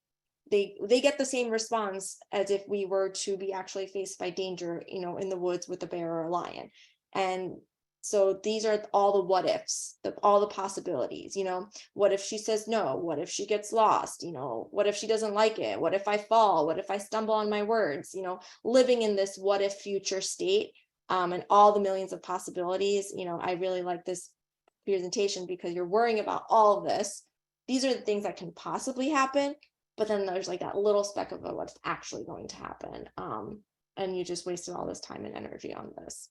they get the same response as if we were to be actually faced by danger, in the woods with a bear or a lion. And so these are all the what ifs, all the possibilities, what if she says no? What if she gets lost? What if she doesn't like it? What if I fall? What if I stumble on my words? Living in this what if future state, and all the millions of possibilities. I really like this presentation because you're worrying about all of this. These are the things that can possibly happen, but then there's like that little speck of what's actually going to happen. And you just wasted all this time and energy on this.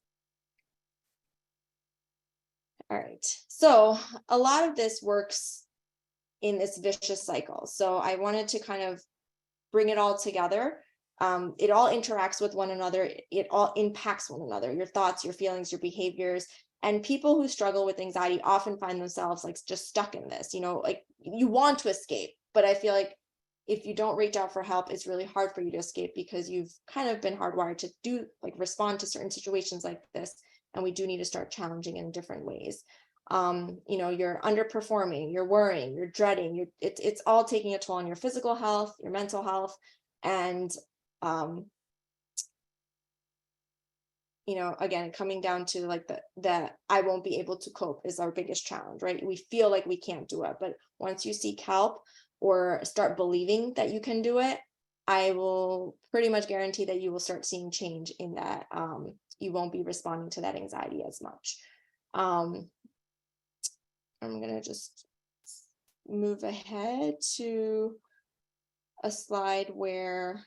All right, so a lot of this works in this vicious cycle. So I wanted to kind of bring it all together. It all interacts with one another. It all impacts one another, your thoughts, your feelings, your behaviors. And people who struggle with anxiety often find themselves like just stuck in this, like you want to escape, but I feel like if you don't reach out for help, it's really hard for you to escape because you've kind of been hardwired to respond to certain situations like this. And we do need to start challenging in different ways. You're underperforming, you're worrying, you're dreading, it's all taking a toll on your physical health, your mental health. And, again, coming down to like the I won't be able to cope is our biggest challenge, right? We feel like we can't do it, but once you seek help or start believing that you can do it, I will pretty much guarantee that you will start seeing change in that. You won't be responding to that anxiety as much. I'm going to just move ahead to a slide where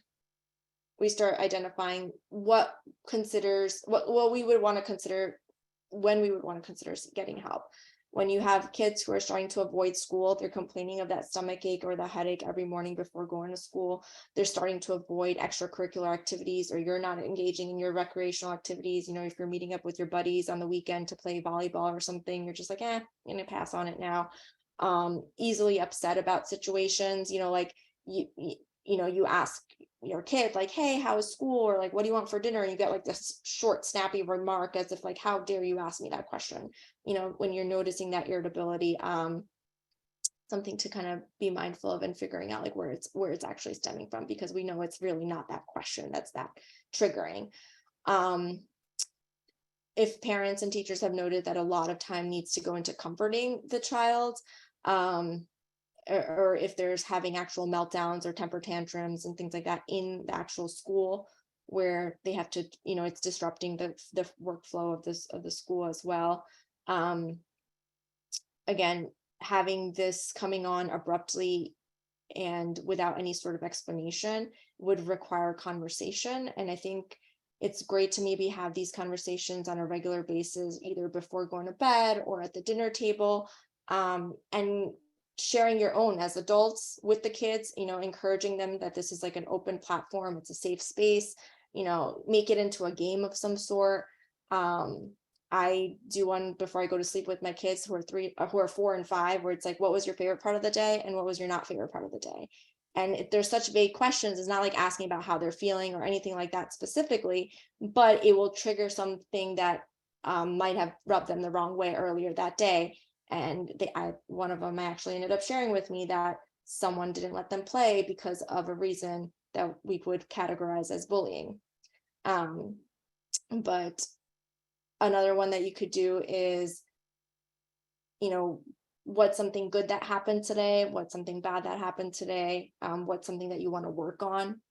we start identifying what we would want to consider when we would want to consider getting help. When you have kids who are starting to avoid school, they're complaining of that stomach ache or the headache every morning before going to school. They're starting to avoid extracurricular activities, or you're not engaging in your recreational activities. If you're meeting up with your buddies on the weekend to play volleyball or something, you're just like, I'm gonna pass on it now. Easily upset about situations, like you ask your kid like, hey, how is school? Or like, what do you want for dinner? And you get like this short, snappy remark as if like, how dare you ask me that question? When you're noticing that irritability, something to kind of be mindful of and figuring out like where it's actually stemming from, because we know it's really not that question that's that triggering. If parents and teachers have noted that a lot of time needs to go into comforting the child, or if there's having actual meltdowns or temper tantrums and things like that in the actual school, where they have to, it's disrupting the workflow of the school as well. Again, having this coming on abruptly and without any sort of explanation would require conversation. And I think it's great to maybe have these conversations on a regular basis, either before going to bed or at the dinner table, and sharing your own as adults with the kids, encouraging them that this is like an open platform, it's a safe space, make it into a game of some sort. I do one before I go to sleep with my kids who are 4 and 5, where it's like, what was your favorite part of the day and what was your not favorite part of the day? And if there's such vague questions, it's not like asking about how they're feeling or anything like that specifically, but it will trigger something that might have rubbed them the wrong way earlier that day. And one of them actually ended up sharing with me that someone didn't let them play because of a reason that we would categorize as bullying. But another one that you could do is, what's something good that happened today? What's something bad that happened today? What's something that you want to work on,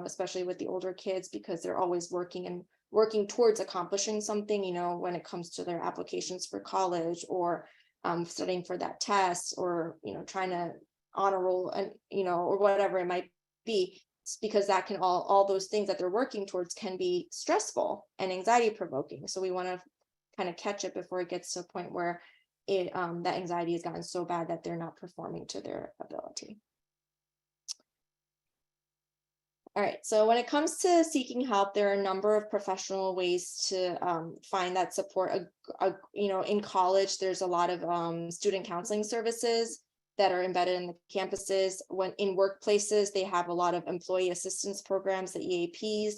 especially with the older kids, because they're always working towards accomplishing something, when it comes to their applications for college, or studying for that test, or, trying to honor roll, and, or whatever it might be, because that can all those things that they're working towards can be stressful and anxiety provoking. So we want to kind of catch it before it gets to a point where that anxiety has gotten so bad that they're not performing to their ability. All right, so when it comes to seeking help, there are a number of professional ways to find that support. In college, there's a lot of student counseling services that are embedded in the campuses. When in workplaces, they have a lot of employee assistance programs, the EAPs.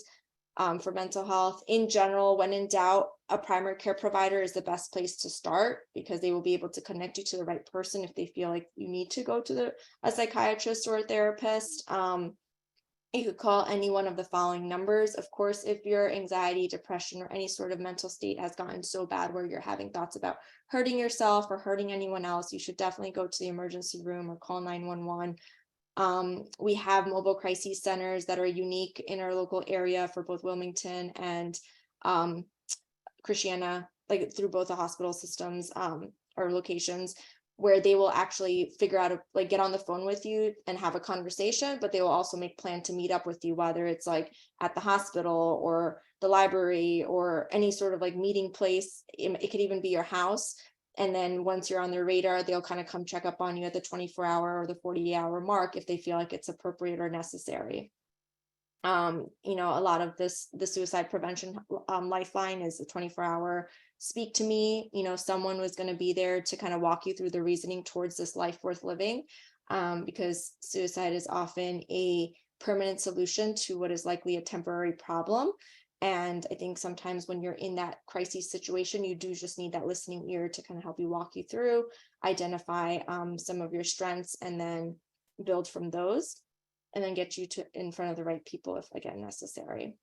for mental health. In general, when in doubt, a primary care provider is the best place to start because they will be able to connect you to the right person if they feel like you need to go to a psychiatrist or a therapist. You could call any one of the following numbers. Of course, if your anxiety, depression, or any sort of mental state has gotten so bad where you're having thoughts about hurting yourself or hurting anyone else, you should definitely go to the emergency room or call 911. We have mobile crisis centers that are unique in our local area for both Wilmington and Christiana, like through both the hospital systems or locations, where they will actually figure out, like get on the phone with you and have a conversation, but they will also make plan to meet up with you, whether it's like at the hospital or the library or any sort of like meeting place. It could even be your house. And then once you're on their radar, they'll kind of come check up on you at the 24-hour or the 40-hour mark if they feel like it's appropriate or necessary. You know, a lot of the suicide prevention lifeline is a 24-hour speak to me. You know, someone was going to be there to kind of walk you through the reasoning towards this life worth living, because suicide is often a permanent solution to what is likely a temporary problem. And I think sometimes when you're in that crisis situation, you do just need that listening ear to kind of help you walk you through, identify some of your strengths, and then build from those, and then get you to in front of the right people if again necessary.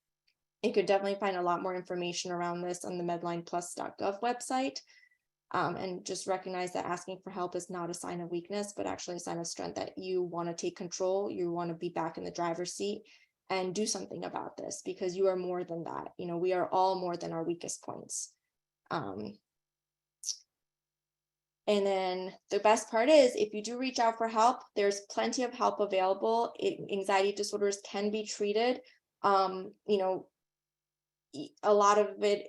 You could definitely find a lot more information around this on the medlineplus.gov website. And just recognize that asking for help is not a sign of weakness, but actually a sign of strength, that you want to take control, you want to be back in the driver's seat and do something about this, because you are more than that. You know, we are all more than our weakest points. And then the best part is, if you do reach out for help, there's plenty of help available. Anxiety disorders can be treated. You know, a lot of it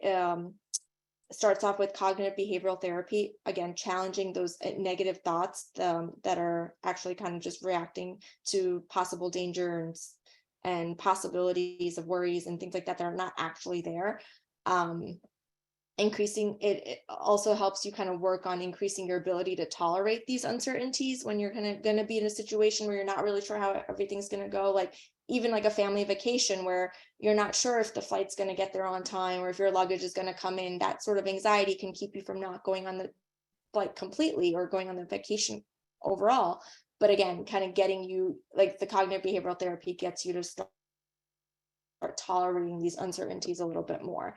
starts off with cognitive behavioral therapy, again, challenging those negative thoughts that are actually kind of just reacting to possible danger and possibilities of worries and things like that are not actually there. Increasing it also helps you kind of work on increasing your ability to tolerate these uncertainties when you're going to be in a situation where you're not really sure how everything's going to go, like even like a family vacation where you're not sure if the flight's going to get there on time or if your luggage is going to come in. That sort of anxiety can keep you from not going on the flight completely or going on the vacation overall. But again, kind of getting you, like the cognitive behavioral therapy gets you to start tolerating these uncertainties a little bit more.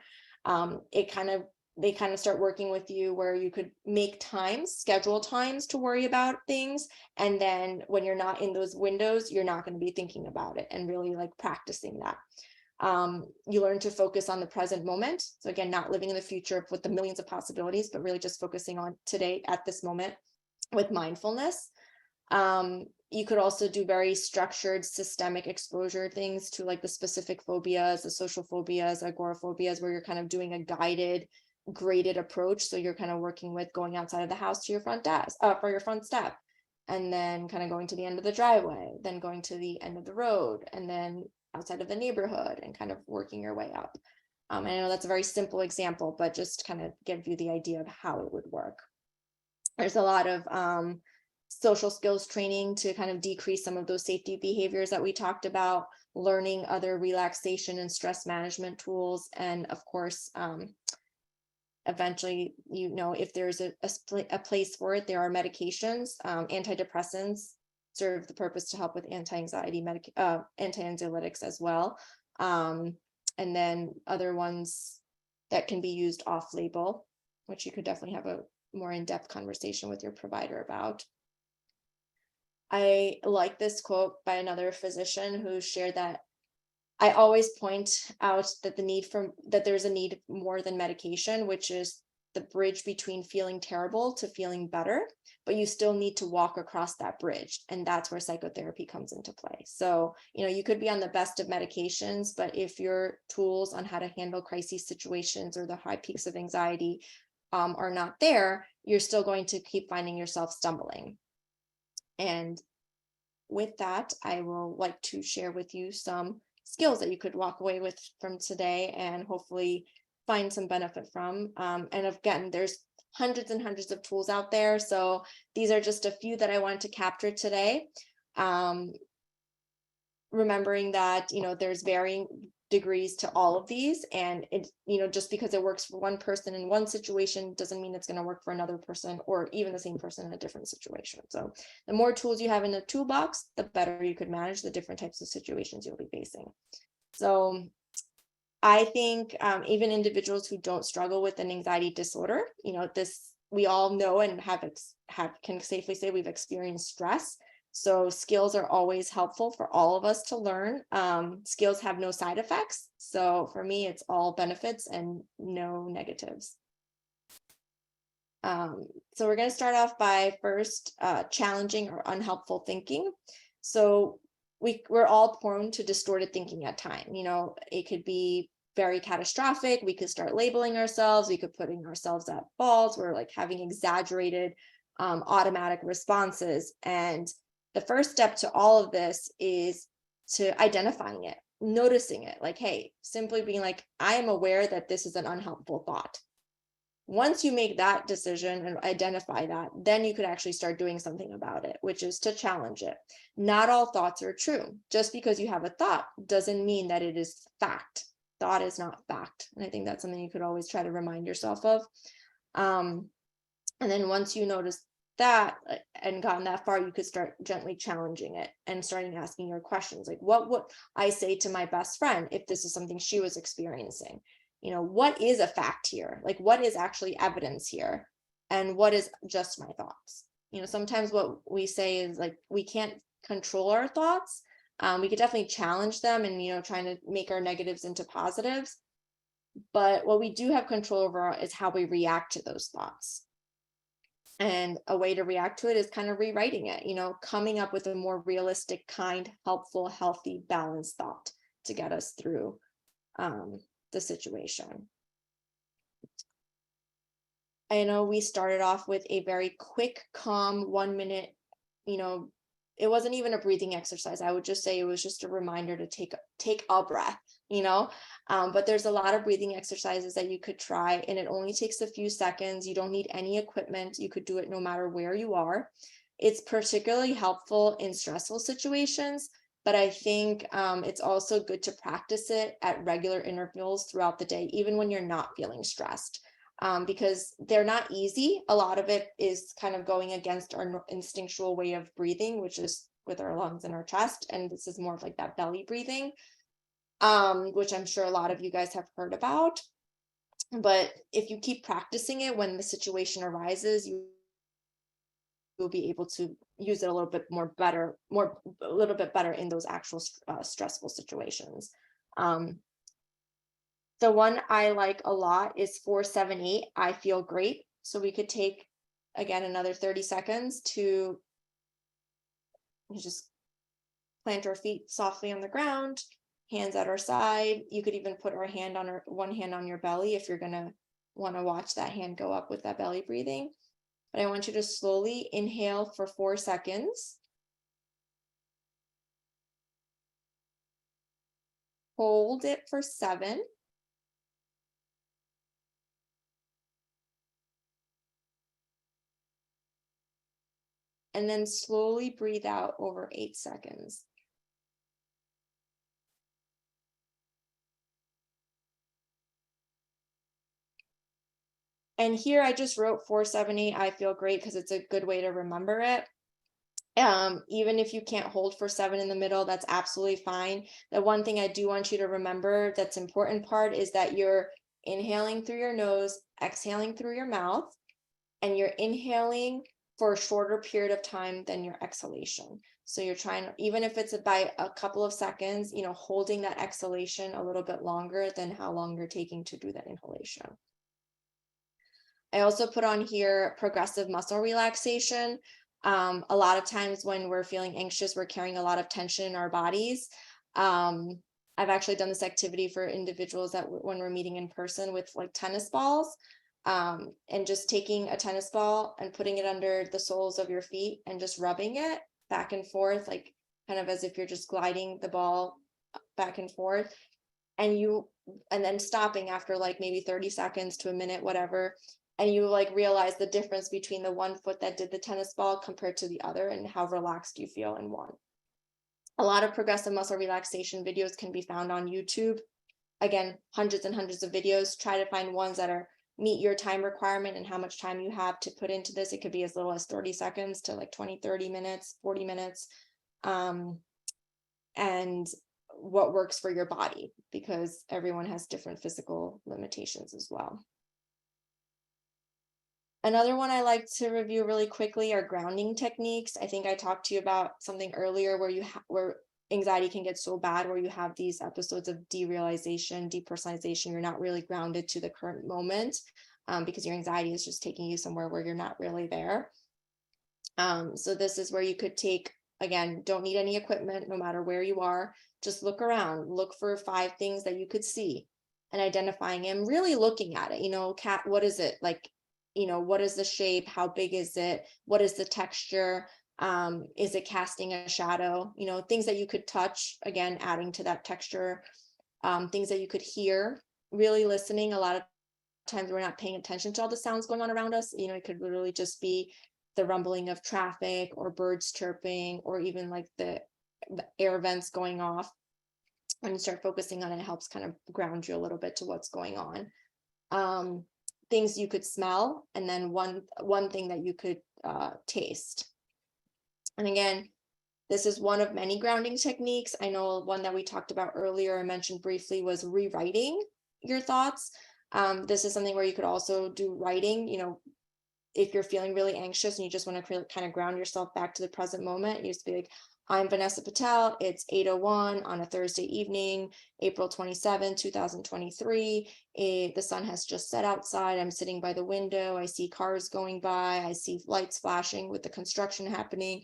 They kind of start working with you where you could make times, schedule times to worry about things. And then when you're not in those windows, you're not going to be thinking about it, and really like practicing that. You learn to focus on the present moment. So again, not living in the future with the millions of possibilities, but really just focusing on today at this moment with mindfulness. You could also do very structured systemic exposure things to like the specific phobias, the social phobias, agoraphobias, where you're kind of doing a guided, graded approach. So you're kind of working with going outside of the house to your front desk, for your front step, and then kind of going to the end of the driveway, then going to the end of the road, and then outside of the neighborhood, and kind of working your way up. I know that's a very simple example, but just kind of give you the idea of how it would work. There's a lot of social skills training to kind of decrease some of those safety behaviors that we talked about, learning other relaxation and stress management tools, and of course, eventually, you know, if there's a place for it, there are medications. Antidepressants serve the purpose to help with anti-anxiety, anti-anxiolytics as well. And then other ones that can be used off-label, which you could definitely have a more in-depth conversation with your provider about. I like this quote by another physician who shared that I always point out that there's a need more than medication, which is the bridge between feeling terrible to feeling better, but you still need to walk across that bridge. And that's where psychotherapy comes into play. So, you know, you could be on the best of medications, but if your tools on how to handle crisis situations or the high peaks of anxiety are not there, you're still going to keep finding yourself stumbling. And with that, I will like to share with you some skills that you could walk away with from today and hopefully find some benefit from. And again, there's hundreds and hundreds of tools out there. So these are just a few that I wanted to capture today. Remembering that, you know, there's varying degrees to all of these, and it, you know, just because it works for one person in one situation doesn't mean it's going to work for another person, or even the same person in a different situation. So the more tools you have in the toolbox, the better you could manage the different types of situations you'll be facing. So I think even individuals who don't struggle with an anxiety disorder, you know, this, we all know and can safely say we've experienced stress. So skills are always helpful for all of us to learn. Skills have no side effects. So for me, it's all benefits and no negatives. So we're going to start off by first challenging or unhelpful thinking. So we're all prone to distorted thinking at time. You know, it could be very catastrophic. We could start labeling ourselves. We could putting ourselves at fault. We're like having exaggerated automatic responses. And the first step to all of this is to identifying it, noticing it, like, hey, simply being like, I am aware that this is an unhelpful thought. Once you make that decision and identify that, then you could actually start doing something about it, which is to challenge it. Not all thoughts are true. Just because you have a thought doesn't mean that it is fact. Thought is not fact. And I think that's something you could always try to remind yourself of. And then once you notice that and gotten that far, you could start gently challenging it and starting asking your questions, like, what would I say to my best friend if this is something she was experiencing? You know, what is a fact here? Like, what is actually evidence here? And what is just my thoughts? You know, sometimes what we say is like, we can't control our thoughts. We could definitely challenge them and, you know, trying to make our negatives into positives. But what we do have control over is how we react to those thoughts. And a way to react to it is kind of rewriting it, you know, coming up with a more realistic, kind, helpful, healthy, balanced thought to get us through the situation. I know we started off with a very quick, calm 1 minute, you know, it wasn't even a breathing exercise. I would just say it was just a reminder to take a breath, you know, but there's a lot of breathing exercises that you could try, and it only takes a few seconds. You don't need any equipment. You could do it no matter where you are. It's particularly helpful in stressful situations, but I think it's also good to practice it at regular intervals throughout the day, even when you're not feeling stressed. Because they're not easy. A lot of it is kind of going against our instinctual way of breathing, which is with our lungs and our chest. And this is more of like that belly breathing, which I'm sure a lot of you guys have heard about. But if you keep practicing it, when the situation arises, you'll be able to use it a little bit better in those actual stressful situations. The one I like a lot is 4-7-8, I feel great. So we could take, again, another 30 seconds to just plant our feet softly on the ground, hands at our side. You could even put one hand on your belly if you're gonna wanna watch that hand go up with that belly breathing. But I want you to slowly inhale for 4 seconds. Hold it for 7. And then slowly breathe out over 8 seconds. And here I just wrote 4-7-8, I feel great, because it's a good way to remember it. Even if you can't hold for 7 in the middle, that's absolutely fine. The one thing I do want you to remember that's important part is that you're inhaling through your nose, exhaling through your mouth, and you're inhaling for a shorter period of time than your exhalation. So you're trying, even if it's by a couple of seconds, you know, holding that exhalation a little bit longer than how long you're taking to do that inhalation. I also put on here progressive muscle relaxation. A lot of times when we're feeling anxious, we're carrying a lot of tension in our bodies. I've actually done this activity for individuals that when we're meeting in person with like tennis balls. And just taking a tennis ball and putting it under the soles of your feet and just rubbing it back and forth, like kind of as if you're just gliding the ball back and forth, and then stopping after like maybe 30 seconds to a minute, whatever. And you like realize the difference between the one foot that did the tennis ball compared to the other, and how relaxed you feel in one. A lot of progressive muscle relaxation videos can be found on YouTube. again, hundreds and hundreds of videos. Try to find ones that are meet your time requirement and how much time you have to put into this. It could be as little as 30 seconds to like 20, 30 minutes, 40 minutes. And what works for your body, because everyone has different physical limitations as well. Another one I like to review really quickly are grounding techniques. I think I talked to you about something earlier where where anxiety can get so bad where you have these episodes of derealization, depersonalization. You're not really grounded to the current moment because your anxiety is just taking you somewhere where you're not really there. So this is where you could take, again, don't need any equipment, no matter where you are. Just look around, look for 5 things that you could see and identifying them, really looking at it. Cat, what is it like? What is the shape? How big is it? What is the texture? Is it casting a shadow? Things that you could touch, again, adding to that texture. Things that you could hear, really listening. A lot of times we're not paying attention to all the sounds going on around us. It could literally just be the rumbling of traffic or birds chirping, or even like the air vents going off. When you start focusing on it, it helps kind of ground you a little bit to what's going on. Things you could smell, and then one thing that you could taste. And again, this is one of many grounding techniques. I know one that we talked about earlier, I mentioned briefly, was rewriting your thoughts. This is something where you could also do writing. If you're feeling really anxious and you just want to kind of ground yourself back to the present moment, you just be like, I'm Vanessa Patel. It's 8:01 on a Thursday evening, April 27, 2023. The sun has just set outside. I'm sitting by the window. I see cars going by. I see lights flashing with the construction happening.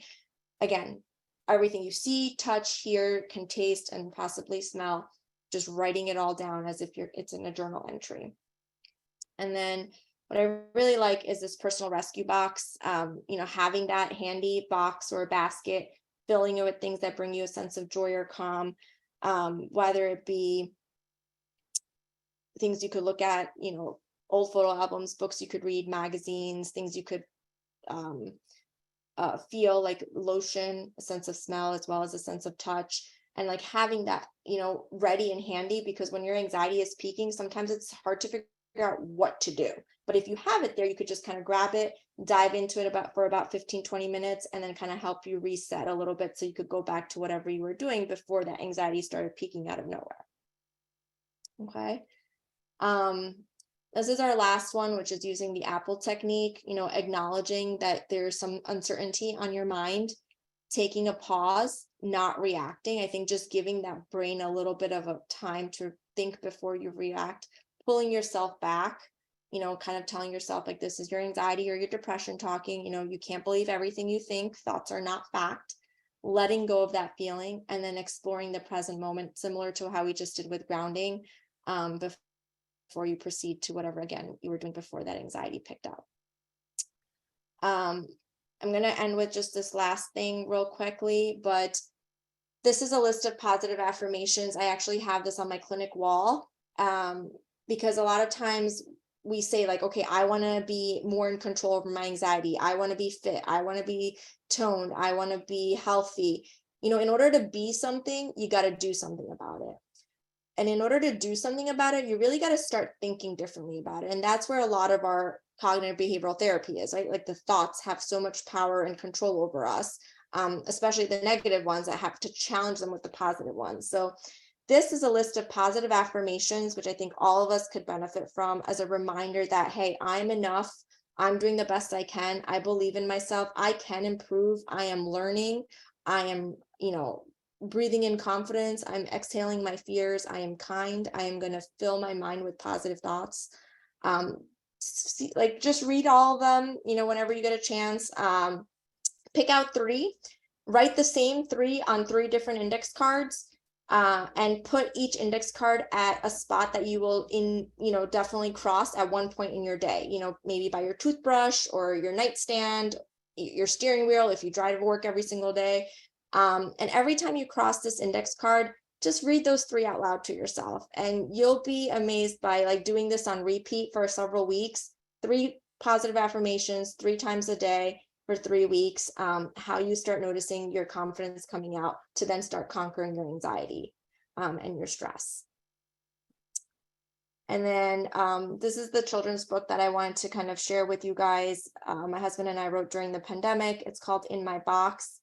Again, everything you see, touch, hear, can taste, and possibly smell, just writing it all down as if it's in a journal entry. And then what I really like is this personal rescue box, having that handy box or basket, filling it with things that bring you a sense of joy or calm, whether it be things you could look at, old photo albums, books you could read, magazines, things you could feel, like lotion, a sense of smell, as well as a sense of touch. And like having that, ready and handy, because when your anxiety is peaking, sometimes it's hard to figure out what to do. But if you have it there, you could just kind of grab it, dive into it for about 15-20 minutes, and then kind of help you reset a little bit so you could go back to whatever you were doing before that anxiety started peaking out of nowhere. Okay. This is our last one, which is using the Apple technique, acknowledging that there's some uncertainty on your mind, taking a pause, not reacting. I think just giving that brain a little bit of a time to think before you react, pulling yourself back, kind of telling yourself like, this is your anxiety or your depression talking, you can't believe everything you think, thoughts are not fact, letting go of that feeling, and then exploring the present moment, similar to how we just did with grounding, before you proceed to whatever, again, you were doing before that anxiety picked up. I'm going to end with just this last thing real quickly, but this is a list of positive affirmations. I actually have this on my clinic wall, because a lot of times we say like, okay, I want to be more in control over my anxiety. I want to be fit. I want to be toned. I want to be healthy. In order to be something, you got to do something about it. And in order to do something about it, you really got to start thinking differently about it. And that's where a lot of our cognitive behavioral therapy is, right? Like the thoughts have so much power and control over us, especially the negative ones that have to challenge them with the positive ones. So this is a list of positive affirmations, which I think all of us could benefit from, as a reminder that, hey, I'm enough. I'm doing the best I can. I believe in myself. I can improve. I am learning. I am, breathing in confidence. I'm exhaling my fears. I am kind. I am going to fill my mind with positive thoughts. Just read all of them, whenever you get a chance. Pick out 3, write the same 3 on 3 different index cards, and put each index card at a spot that you will definitely cross at one point in your day, maybe by your toothbrush or your nightstand, your steering wheel, if you drive to work every single day. And every time you cross this index card, just read those 3 out loud to yourself, and you'll be amazed by, like, doing this on repeat for several weeks, 3 positive affirmations 3 times a day for 3 weeks, how you start noticing your confidence coming out to then start conquering your anxiety and your stress. And then this is the children's book that I wanted to kind of share with you guys. My husband and I wrote during the pandemic. It's called In My Box.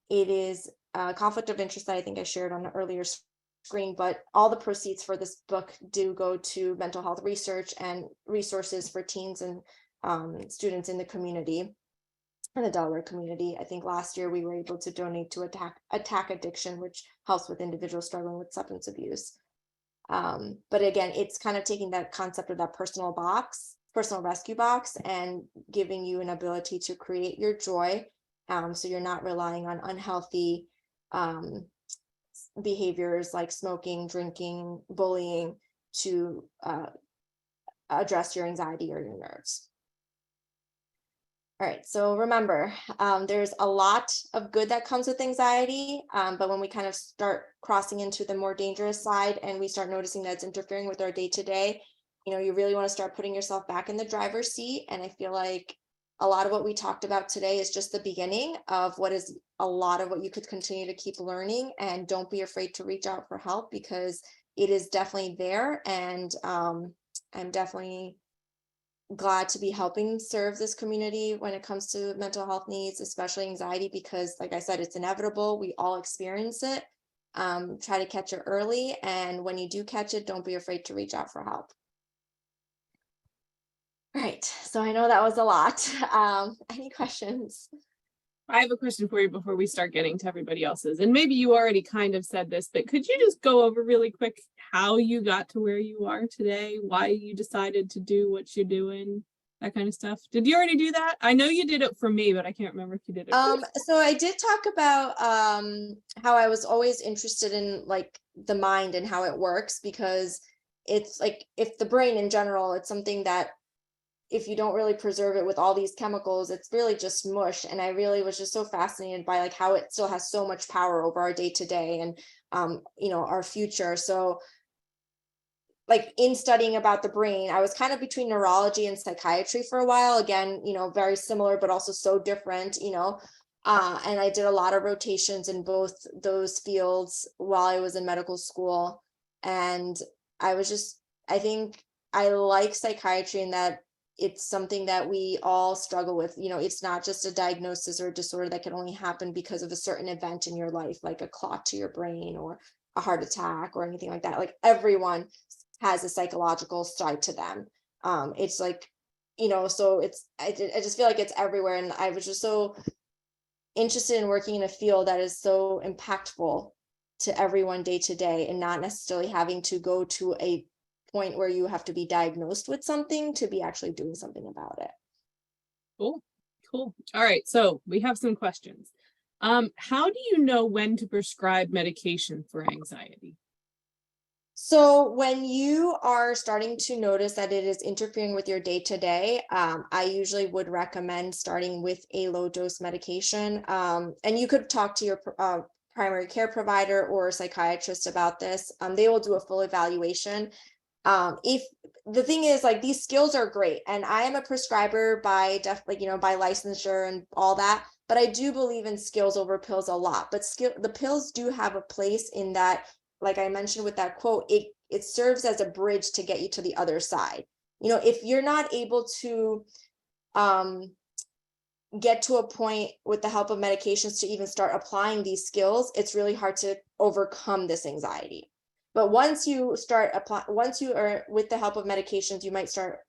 It is a conflict of interest that I think I shared on the earlier screen, but all the proceeds for this book do go to mental health research and resources for teens and students in the community, in the Delaware community. I think last year we were able to donate to Attack Addiction, which helps with individuals struggling with substance abuse. But again, it's kind of taking that concept of that personal rescue box, and giving you an ability to create your joy. So you're not relying on unhealthy behaviors like smoking, drinking, bullying to address your anxiety or your nerves. All right, so remember, there's a lot of good that comes with anxiety, but when we kind of start crossing into the more dangerous side and we start noticing that it's interfering with our day-to-day, you really want to start putting yourself back in the driver's seat. And I feel like a lot of what we talked about today is just the beginning of what is a lot of what you could continue to keep learning. And don't be afraid to reach out for help, because it is definitely there. And I'm definitely glad to be helping serve this community when it comes to mental health needs, especially anxiety, because like I said, it's inevitable. We all experience it. Try to catch it early. And when you do catch it, don't be afraid to reach out for help. All right, so I know that was a lot. Any questions? I have a question for you before we start getting to everybody else's. And maybe you already kind of said this, but could you just go over really quick how you got to where you are today, why you decided to do what you're doing, that kind of stuff? Did you already do that? I know you did it for me, but I can't remember if you did it. So I did talk about how I was always interested in like the mind and how it works, because it's like, if the brain in general, it's something that if you don't really preserve it with all these chemicals, it's really just mush. And I really was just so fascinated by like how it still has so much power over our day-to-day and our future. So like in studying about the brain, I was kind of between neurology and psychiatry for a while. Again, very similar, but also so different, and I did a lot of rotations in both those fields while I was in medical school. And I think I like psychiatry in that it's something that we all struggle with. It's not just a diagnosis or a disorder that can only happen because of a certain event in your life, like a clot to your brain or a heart attack or anything like that. Like everyone has a psychological side to them. It's like, so I just feel like it's everywhere. And I was just so interested in working in a field that is so impactful to everyone day to day, and not necessarily having to go to a point where you have to be diagnosed with something to be actually doing something about it. Cool. All right, so we have some questions. How do you know when to prescribe medication for anxiety? So when you are starting to notice that it is interfering with your day-to-day, I usually would recommend starting with a low dose medication. And you could talk to your primary care provider or psychiatrist about this. They will do a full evaluation. If the thing is, like, these skills are great, and I am a prescriber by by licensure and all that, but I do believe in skills over pills a lot. But the pills do have a place in that, like I mentioned with that quote, it serves as a bridge to get you to the other side. If you're not able to get to a point with the help of medications to even start applying these skills, it's really hard to overcome this anxiety. But once you are with the help of medications, you might start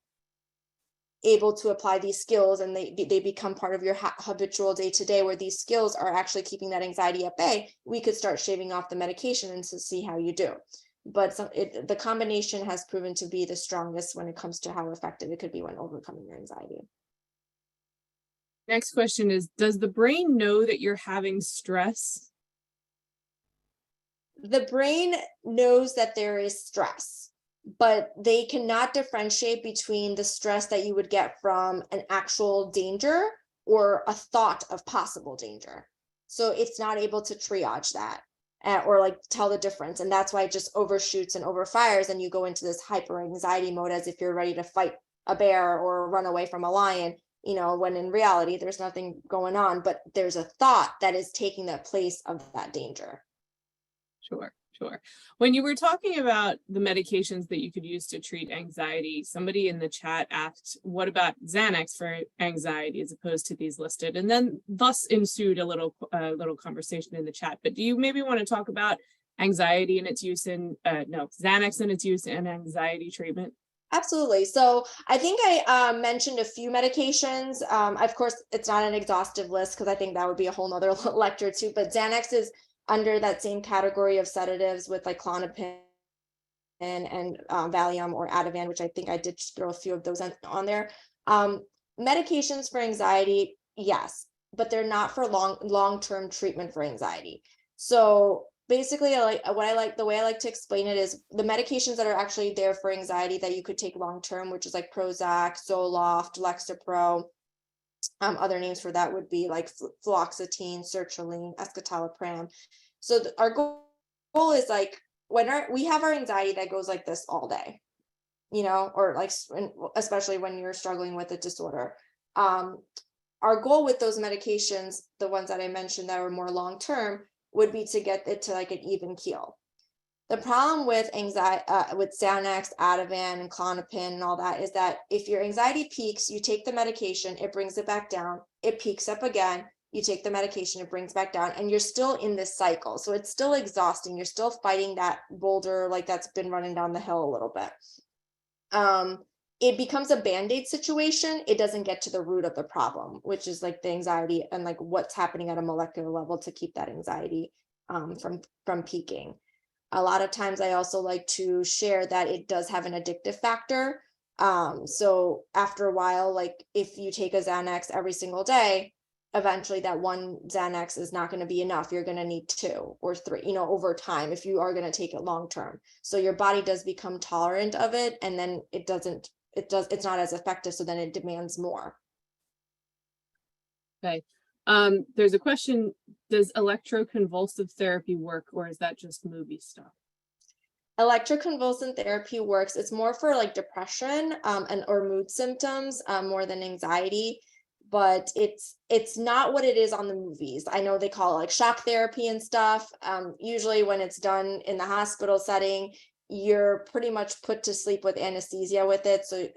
able to apply these skills, and they become part of your habitual day-to-day, where these skills are actually keeping that anxiety at bay. We could start shaving off the medication and to see how you do. But the combination has proven to be the strongest when it comes to how effective it could be when overcoming your anxiety. Next question is, does the brain know that you're having stress? The brain knows that there is stress, but they cannot differentiate between the stress that you would get from an actual danger or a thought of possible danger. So it's not able to triage that or like tell the difference. And that's why it just overshoots and overfires, and you go into this hyper anxiety mode as if you're ready to fight a bear or run away from a lion, when in reality there's nothing going on, but there's a thought that is taking the place of that danger. Sure, sure. When you were talking about the medications that you could use to treat anxiety, somebody in the chat asked, what about Xanax for anxiety as opposed to these listed? And then thus ensued a little conversation in the chat. But do you maybe want to talk about anxiety and its use in, Xanax and its use in anxiety treatment? Absolutely. So I think I mentioned a few medications. Of course, it's not an exhaustive list because I think that would be a whole nother lecture too, but Xanax is under that same category of sedatives with like Klonopin and Valium or Ativan, which I think I did throw a few of those on there. Medications for anxiety, yes, but they're not for long-term treatment for anxiety. So basically, the way I like to explain it is the medications that are actually there for anxiety that you could take long-term, which is like Prozac, Zoloft, Lexapro. Other names for that would be like fluoxetine, sertraline, escitalopram. So our goal is like when we have our anxiety that goes like this all day, or like especially when you're struggling with a disorder. Our goal with those medications, the ones that I mentioned that are more long-term, would be to get it to like an even keel. The problem with anxiety, with Xanax, Ativan, and Klonopin and all that is that if your anxiety peaks, you take the medication, it brings it back down, it peaks up again, you take the medication, it brings back down, and you're still in this cycle. So it's still exhausting. You're still fighting that boulder like that's been running down the hill a little bit. It becomes a band-aid situation. It doesn't get to the root of the problem, which is like the anxiety and like what's happening at a molecular level to keep that anxiety from peaking. A lot of times I also like to share that it does have an addictive factor. So after a while, like if you take a Xanax every single day, eventually that one Xanax is not going to be enough. You're going to need 2 or 3, over time if you are going to take it long term. So your body does become tolerant of it, and then it's not as effective. So then it demands more. Okay. There's a question, does electroconvulsive therapy work, or is that just movie stuff? Electroconvulsive therapy works. It's more for like depression or mood symptoms more than anxiety, but it's not what it is on the movies. I know they call it like shock therapy and stuff. Usually when it's done in the hospital setting, you're pretty much put to sleep with anesthesia with it. So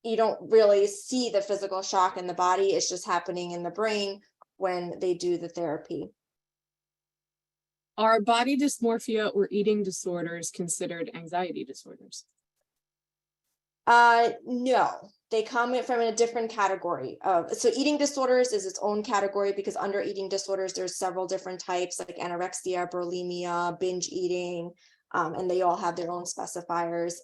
you don't really see the physical shock in the body. It's just happening in the brain when they do the therapy. Are body dysmorphia or eating disorders considered anxiety disorders? No, they come from a different category so eating disorders is its own category because under eating disorders, there's several different types like anorexia, bulimia, binge eating, and they all have their own specifiers.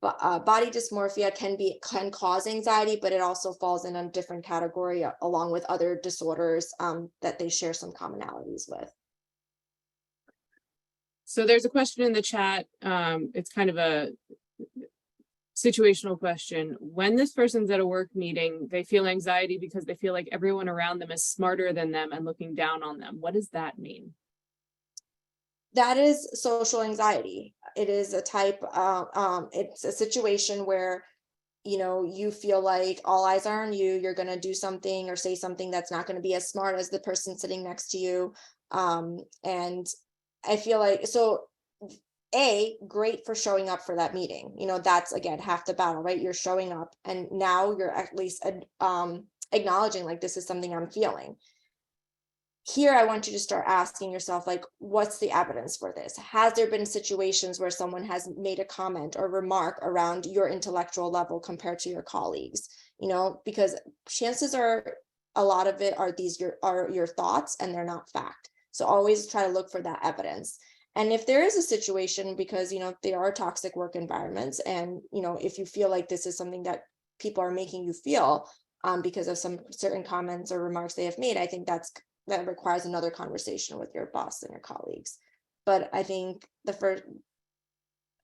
But body dysmorphia can cause anxiety, but it also falls in a different category along with other disorders that they share some commonalities with. So there's a question in the chat. It's kind of a situational question. When this person's at a work meeting, they feel anxiety because they feel like everyone around them is smarter than them and looking down on them. What does that mean? That is social anxiety. It is a type it's a situation where you feel like all eyes are on you. You're going to do something or say something that's not going to be as smart as the person sitting next to you. And I feel like, so great for showing up for that meeting. That's again half the battle, right? You're showing up and now you're at least acknowledging like this is something I'm feeling. Here, I want you to start asking yourself, like, what's the evidence for this? Has there been situations where someone has made a comment or remark around your intellectual level compared to your colleagues? Because chances are a lot of it are your thoughts and they're not fact. So always try to look for that evidence. And if there is a situation, because, there are toxic work environments, and, if you feel like this is something that people are making you feel because of some certain comments or remarks they have made, I think that requires another conversation with your boss and your colleagues. But I think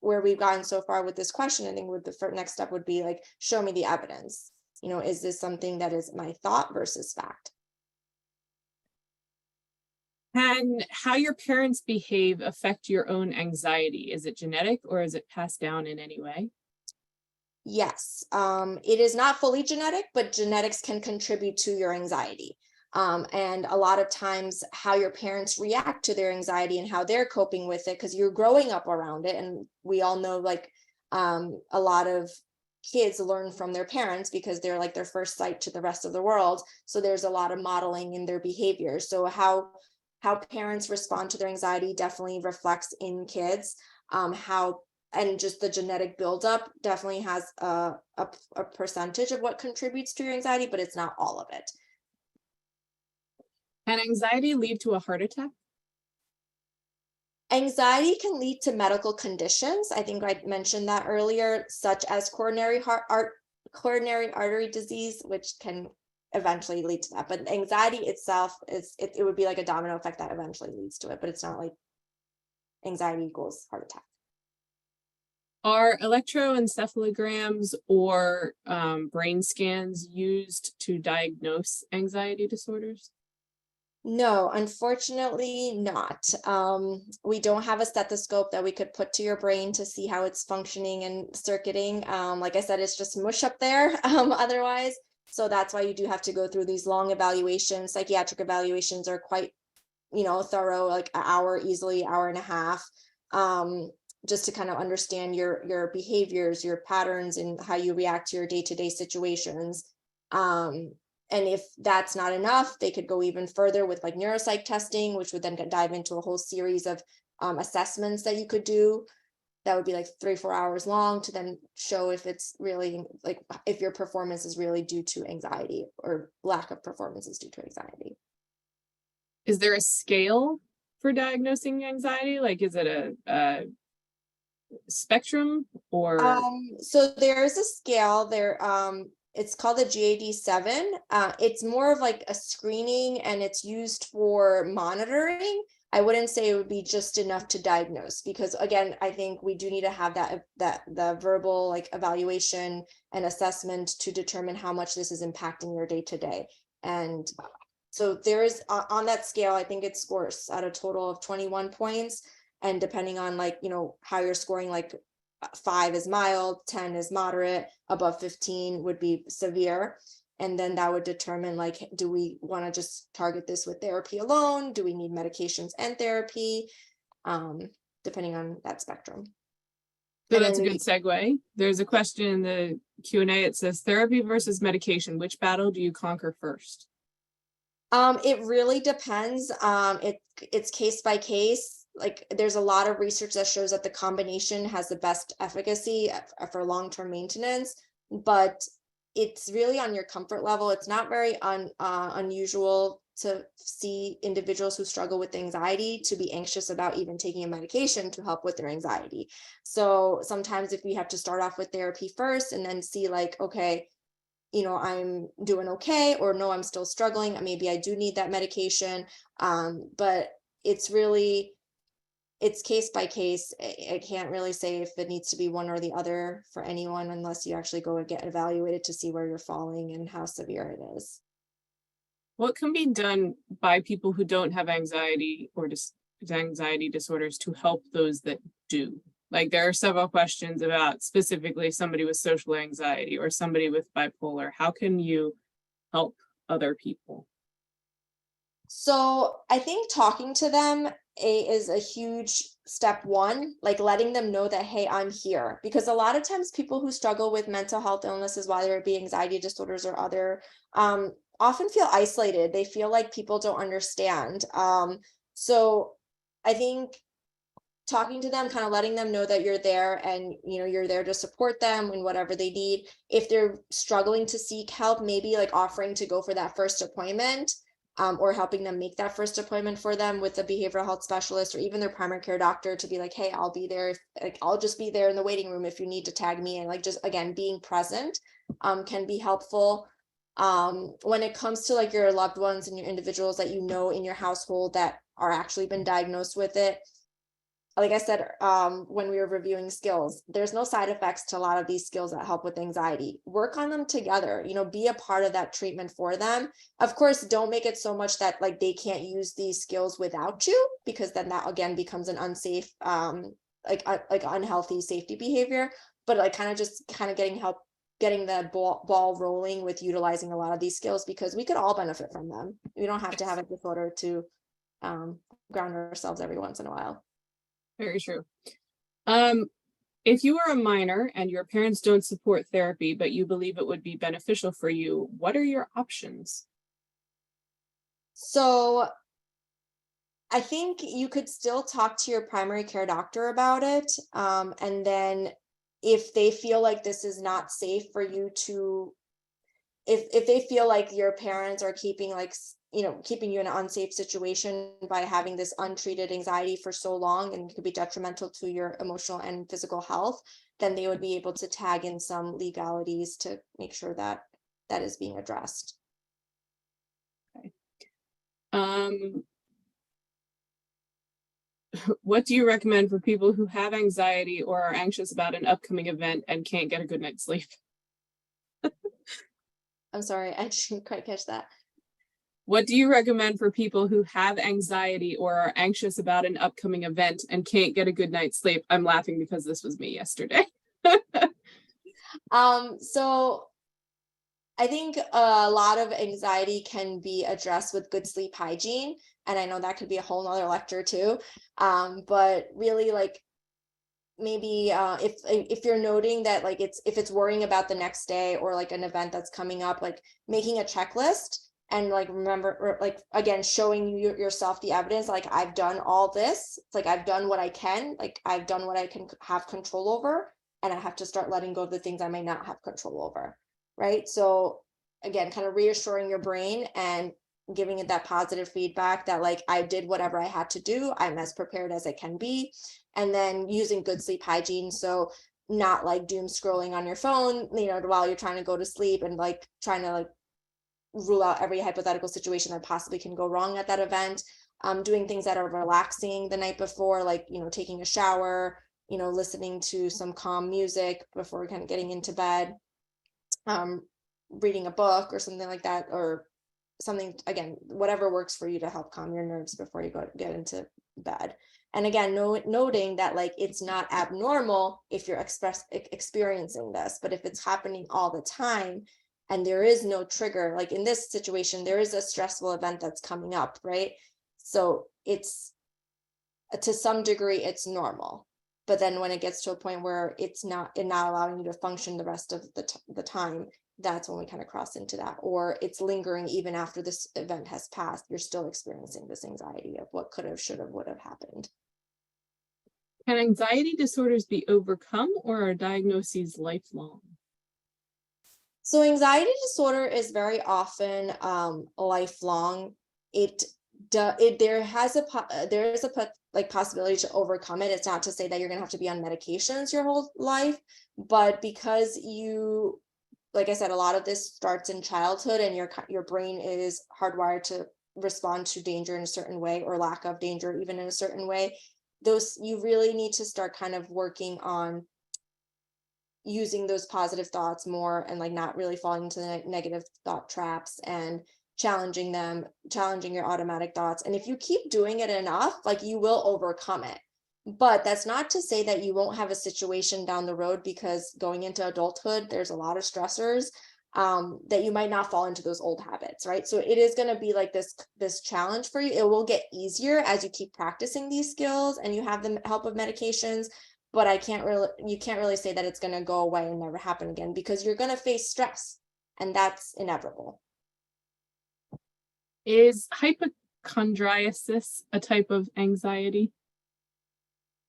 where we've gotten so far with this question, I think the next step would be like, show me the evidence. Is this something that is my thought versus fact? Can how your parents behave affect your own anxiety? Is it genetic or is it passed down in any way? Yes, it is not fully genetic, but genetics can contribute to your anxiety. And a lot of times how your parents react to their anxiety and how they're coping with it, because you're growing up around it. And we all know like a lot of kids learn from their parents because they're like their first sight to the rest of the world. So there's a lot of modeling in their behavior. So how parents respond to their anxiety definitely reflects in kids. And just the genetic buildup definitely has a percentage of what contributes to your anxiety, but it's not all of it. Can anxiety lead to a heart attack? Anxiety can lead to medical conditions. I think I mentioned that earlier, such as coronary artery disease, which can eventually lead to that. But anxiety itself it would be like a domino effect that eventually leads to it, but it's not like anxiety equals heart attack. Are electroencephalograms or brain scans used to diagnose anxiety disorders? No, unfortunately not. We don't have a stethoscope that we could put to your brain to see how it's functioning and circuiting. Like I said, it's just mush up there otherwise. So that's why you do have to go through these long evaluations. Psychiatric evaluations are quite, thorough, like an hour, easily hour and a half, just to kind of understand your behaviors, your patterns, and how you react to your day-to-day situations. And if that's not enough, they could go even further with like neuropsych testing, which would then dive into a whole series of assessments that you could do. That would be like 3-4 hours long to then show if it's really like if your performance is really due to anxiety or lack of performance is due to anxiety. Is there a scale for diagnosing anxiety? Like, is it a spectrum or? So there's a scale there. It's called the GAD-7. It's more of like a screening and it's used for monitoring. I wouldn't say it would be just enough to diagnose, because again, I think we do need to have the verbal like evaluation and assessment to determine how much this is impacting your day to day. And so there is on that scale, I think it scores at a total of 21 points. And depending on like, how you're scoring, like 5 is mild, 10 is moderate, above 15 would be severe. And then that would determine like, do we want to just target this with therapy alone? Do we need medications and therapy? Depending on that spectrum. So And that's a then good segue. There's a question in the Q&A. It says therapy versus medication. Which battle do you conquer first? It really depends. It's case by case. Like there's a lot of research that shows that the combination has the best efficacy for long-term maintenance, but it's really on your comfort level. It's not very unusual to see individuals who struggle with anxiety to be anxious about even taking a medication to help with their anxiety. So sometimes if we have to start off with therapy first and then see like, okay, I'm doing okay, or no, I'm still struggling, maybe I do need that medication. But it's case by case. I can't really say if it needs to be one or the other for anyone unless you actually go and get evaluated to see where you're falling and how severe it is. What can be done by people who don't have anxiety or anxiety disorders to help those that do? Like there are several questions about specifically somebody with social anxiety or somebody with bipolar. How can you help other people? So I think talking to them is a huge step one, like letting them know that, hey, I'm here. Because a lot of times people who struggle with mental health illnesses, whether it be anxiety disorders or other, often feel isolated. They feel like people don't understand. So I think talking to them, kind of letting them know that you're there and you're there to support them in whatever they need. If they're struggling to seek help, maybe like offering to go for that first appointment, or helping them make that first appointment for them with a behavioral health specialist or even their primary care doctor to be like, hey, I'll be there. I'll just be there in the waiting room if you need to tag me. And like, just again, being present can be helpful. When it comes to like your loved ones and your individuals that in your household that are actually been diagnosed with it, like I said, when we were reviewing skills, there's no side effects to a lot of these skills that help with anxiety. Work on them together, be a part of that treatment for them. Of course, don't make it so much that like they can't use these skills without you, because then that again becomes an unsafe, like unhealthy safety behavior. But like kind of getting help getting the ball rolling with utilizing a lot of these skills, because we could all benefit from them. We don't have to have a disorder to ground ourselves every once in a while. Very true. If you are a minor and your parents don't support therapy, but you believe it would be beneficial for you, what are your options? So I think you could still talk to your primary care doctor about it. And then if they feel like this is not safe for you to, if they feel like your parents are keeping keeping you in an unsafe situation by having this untreated anxiety for so long, and it could be detrimental to your emotional and physical health, then they would be able to tag in some legalities to make sure that that is being addressed. What do you recommend for people who have anxiety or are anxious about an upcoming event and can't get a good night's sleep? I'm sorry, I didn't quite catch that. What do you recommend for people who have anxiety or are anxious about an upcoming event and can't get a good night's sleep? I'm laughing because this was me yesterday. So I think a lot of anxiety can be addressed with good sleep hygiene. And I know that could be a whole nother lecture too. But really, like, maybe if you're noting that, like, if it's worrying about the next day or like an event that's coming up, like making a checklist and like remember, like, again, showing yourself the evidence, like, I've done all this. It's like, I've done what I can, like, I've done what I can have control over, and I have to start letting go of the things I may not have control over. Right. So again, kind of reassuring your brain and giving it that positive feedback that, like, I did whatever I had to do. I'm as prepared as I can be. And then using good sleep hygiene. So not like doom scrolling on your phone, while you're trying to go to sleep, and like trying to like rule out every hypothetical situation that possibly can go wrong at that event. Doing things that are relaxing the night before, like, taking a shower, listening to some calm music before kind of getting into bed. Reading a book or something like that, or something, again, whatever works for you to help calm your nerves before you get into bed. And again, noting that, like, it's not abnormal if you're experiencing this, but if it's happening all the time and there is no trigger, like in this situation, there is a stressful event that's coming up, right? So it's, to some degree, it's normal. But then when it gets to a point where it's not allowing you to function the rest of the time, that's when we kind of cross into that. Or it's lingering even after this event has passed, you're still experiencing this anxiety of what could have, should have, would have happened. Can anxiety disorders be overcome, or are diagnoses lifelong? So anxiety disorder is very often lifelong. There is a possibility to overcome it. It's not to say that you're going to have to be on medications your whole life, but because you, like I said, a lot of this starts in childhood, and your brain is hardwired to respond to danger in a certain way, or lack of danger even in a certain way. You really need to start kind of working on using those positive thoughts more, and like not really falling into the negative thought traps, and challenging your automatic thoughts. And if you keep doing it enough, like, you will overcome it. But that's not to say that you won't have a situation down the road, because going into adulthood, there's a lot of stressors that you might not fall into those old habits, right? So it is going to be like this challenge for you. It will get easier as you keep practicing these skills and you have the help of medications. But you can't really say that it's going to go away and never happen again, because you're going to face stress, and that's inevitable. Is hypochondriasis a type of anxiety?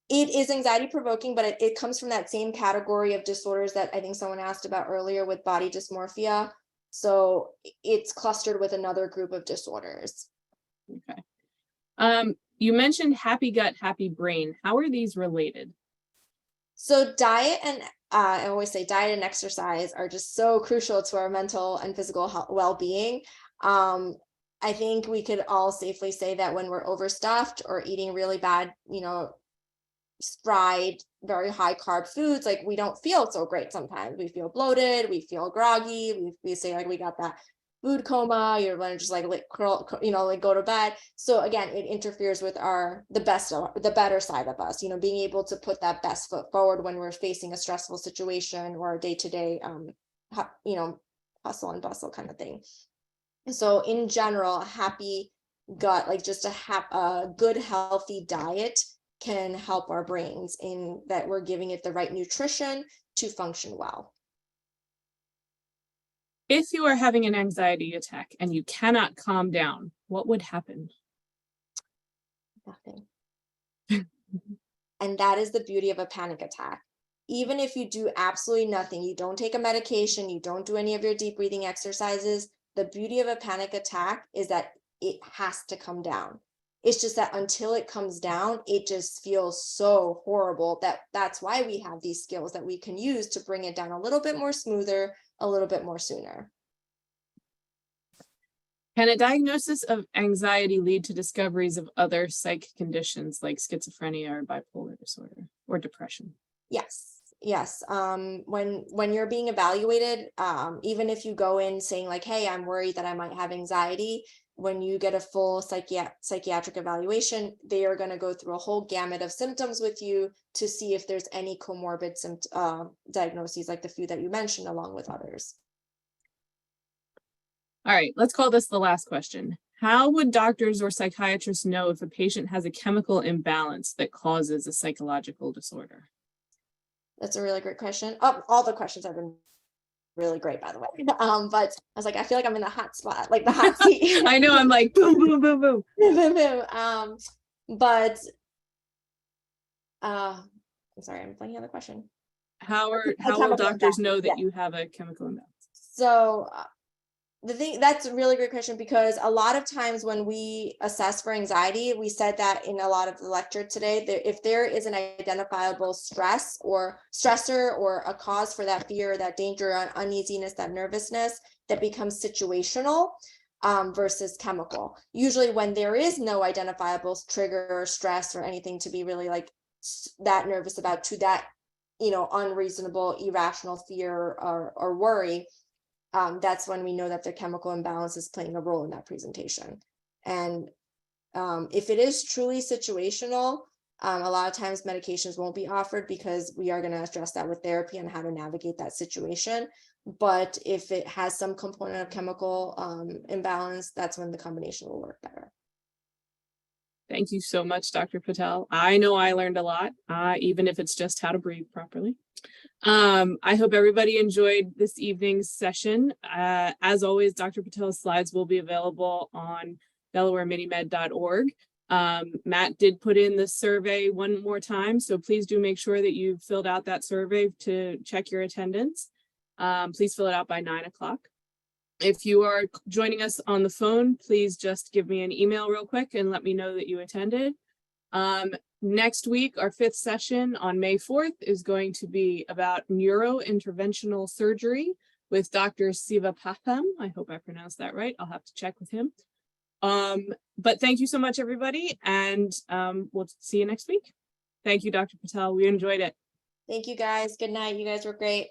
It is anxiety provoking, but it comes from that same category of disorders that I think someone asked about earlier with body dysmorphia. So it's clustered with another group of disorders. Okay. You mentioned happy gut, happy brain. How are these related? So diet and I always say diet and exercise are just so crucial to our mental and physical well-being. I think we could all safely say that when we're overstuffed or eating really bad, fried, very high carb foods, like, we don't feel so great sometimes. We feel bloated, we feel groggy, we say like we got that food coma, you're going to just like curl, like go to bed. So again, it interferes with the better side of us, being able to put that best foot forward when we're facing a stressful situation or a day-to-day you know, hustle and bustle kind of thing. So in general, a happy gut, like just a good healthy diet can help our brains in that we're giving it the right nutrition to function well. If you are having an anxiety attack and you cannot calm down, what would happen? Nothing. And that is the beauty of a panic attack. Even if you do absolutely nothing, you don't take a medication, you don't do any of your deep breathing exercises, the beauty of a panic attack is that it has to come down. It's just that until it comes down, it just feels so horrible that's why we have these skills that we can use to bring it down a little bit more smoother, a little bit more sooner. Can a diagnosis of anxiety lead to discoveries of other psych conditions like schizophrenia or bipolar disorder or depression? Yes. When you're being evaluated, even if you go in saying like, hey, I'm worried that I might have anxiety, when you get a full psychiatric evaluation, they are going to go through a whole gamut of symptoms with you to see if there's any comorbid diagnoses like the few that you mentioned, along with others. All right, let's call this the last question. How would doctors or psychiatrists know if a patient has a chemical imbalance that causes a psychological disorder? That's a really great question. Oh, all the questions have been really great, by the way. But I was like, I feel like I'm in the hot spot, like the hot seat. I know, I'm like, boom, boom, boom, boom. But I'm sorry, I'm blanking on the question. How will chemical doctors imbalance, know that yeah. you have a chemical imbalance? So that's a really great question, because a lot of times when we assess for anxiety, we said that in a lot of the lecture today, if there is an identifiable stressor or a cause for that fear, that danger, uneasiness, that nervousness, that becomes situational versus chemical. Usually when there is no identifiable trigger or stress or anything to be really like that nervous about, to that, unreasonable, irrational fear or worry, that's when we know that the chemical imbalance is playing a role in that presentation. And if it is truly situational, a lot of times medications won't be offered, because we are going to address that with therapy and how to navigate that situation. But if it has some component of chemical imbalance, that's when the combination will work better. Thank you so much, Dr. Patel. I know I learned a lot, even if it's just how to breathe properly. I hope everybody enjoyed this evening's session. As always, Dr. Patel's slides will be available on DelawareMiniMed.org. Matt did put in the survey one more time, so please do make sure that you filled out that survey to check your attendance. Please fill it out by 9 o'clock. If you are joining us on the phone, please just give me an email real quick and let me know that you attended. Next week, our 5th session on May 4th is going to be about neurointerventional surgery with Dr. Siva Patham. I hope I pronounced that right. I'll have to check with him. But thank you so much, everybody, and we'll see you next week. Thank you, Dr. Patel. We enjoyed it. Thank you, guys. Good night. You guys were great.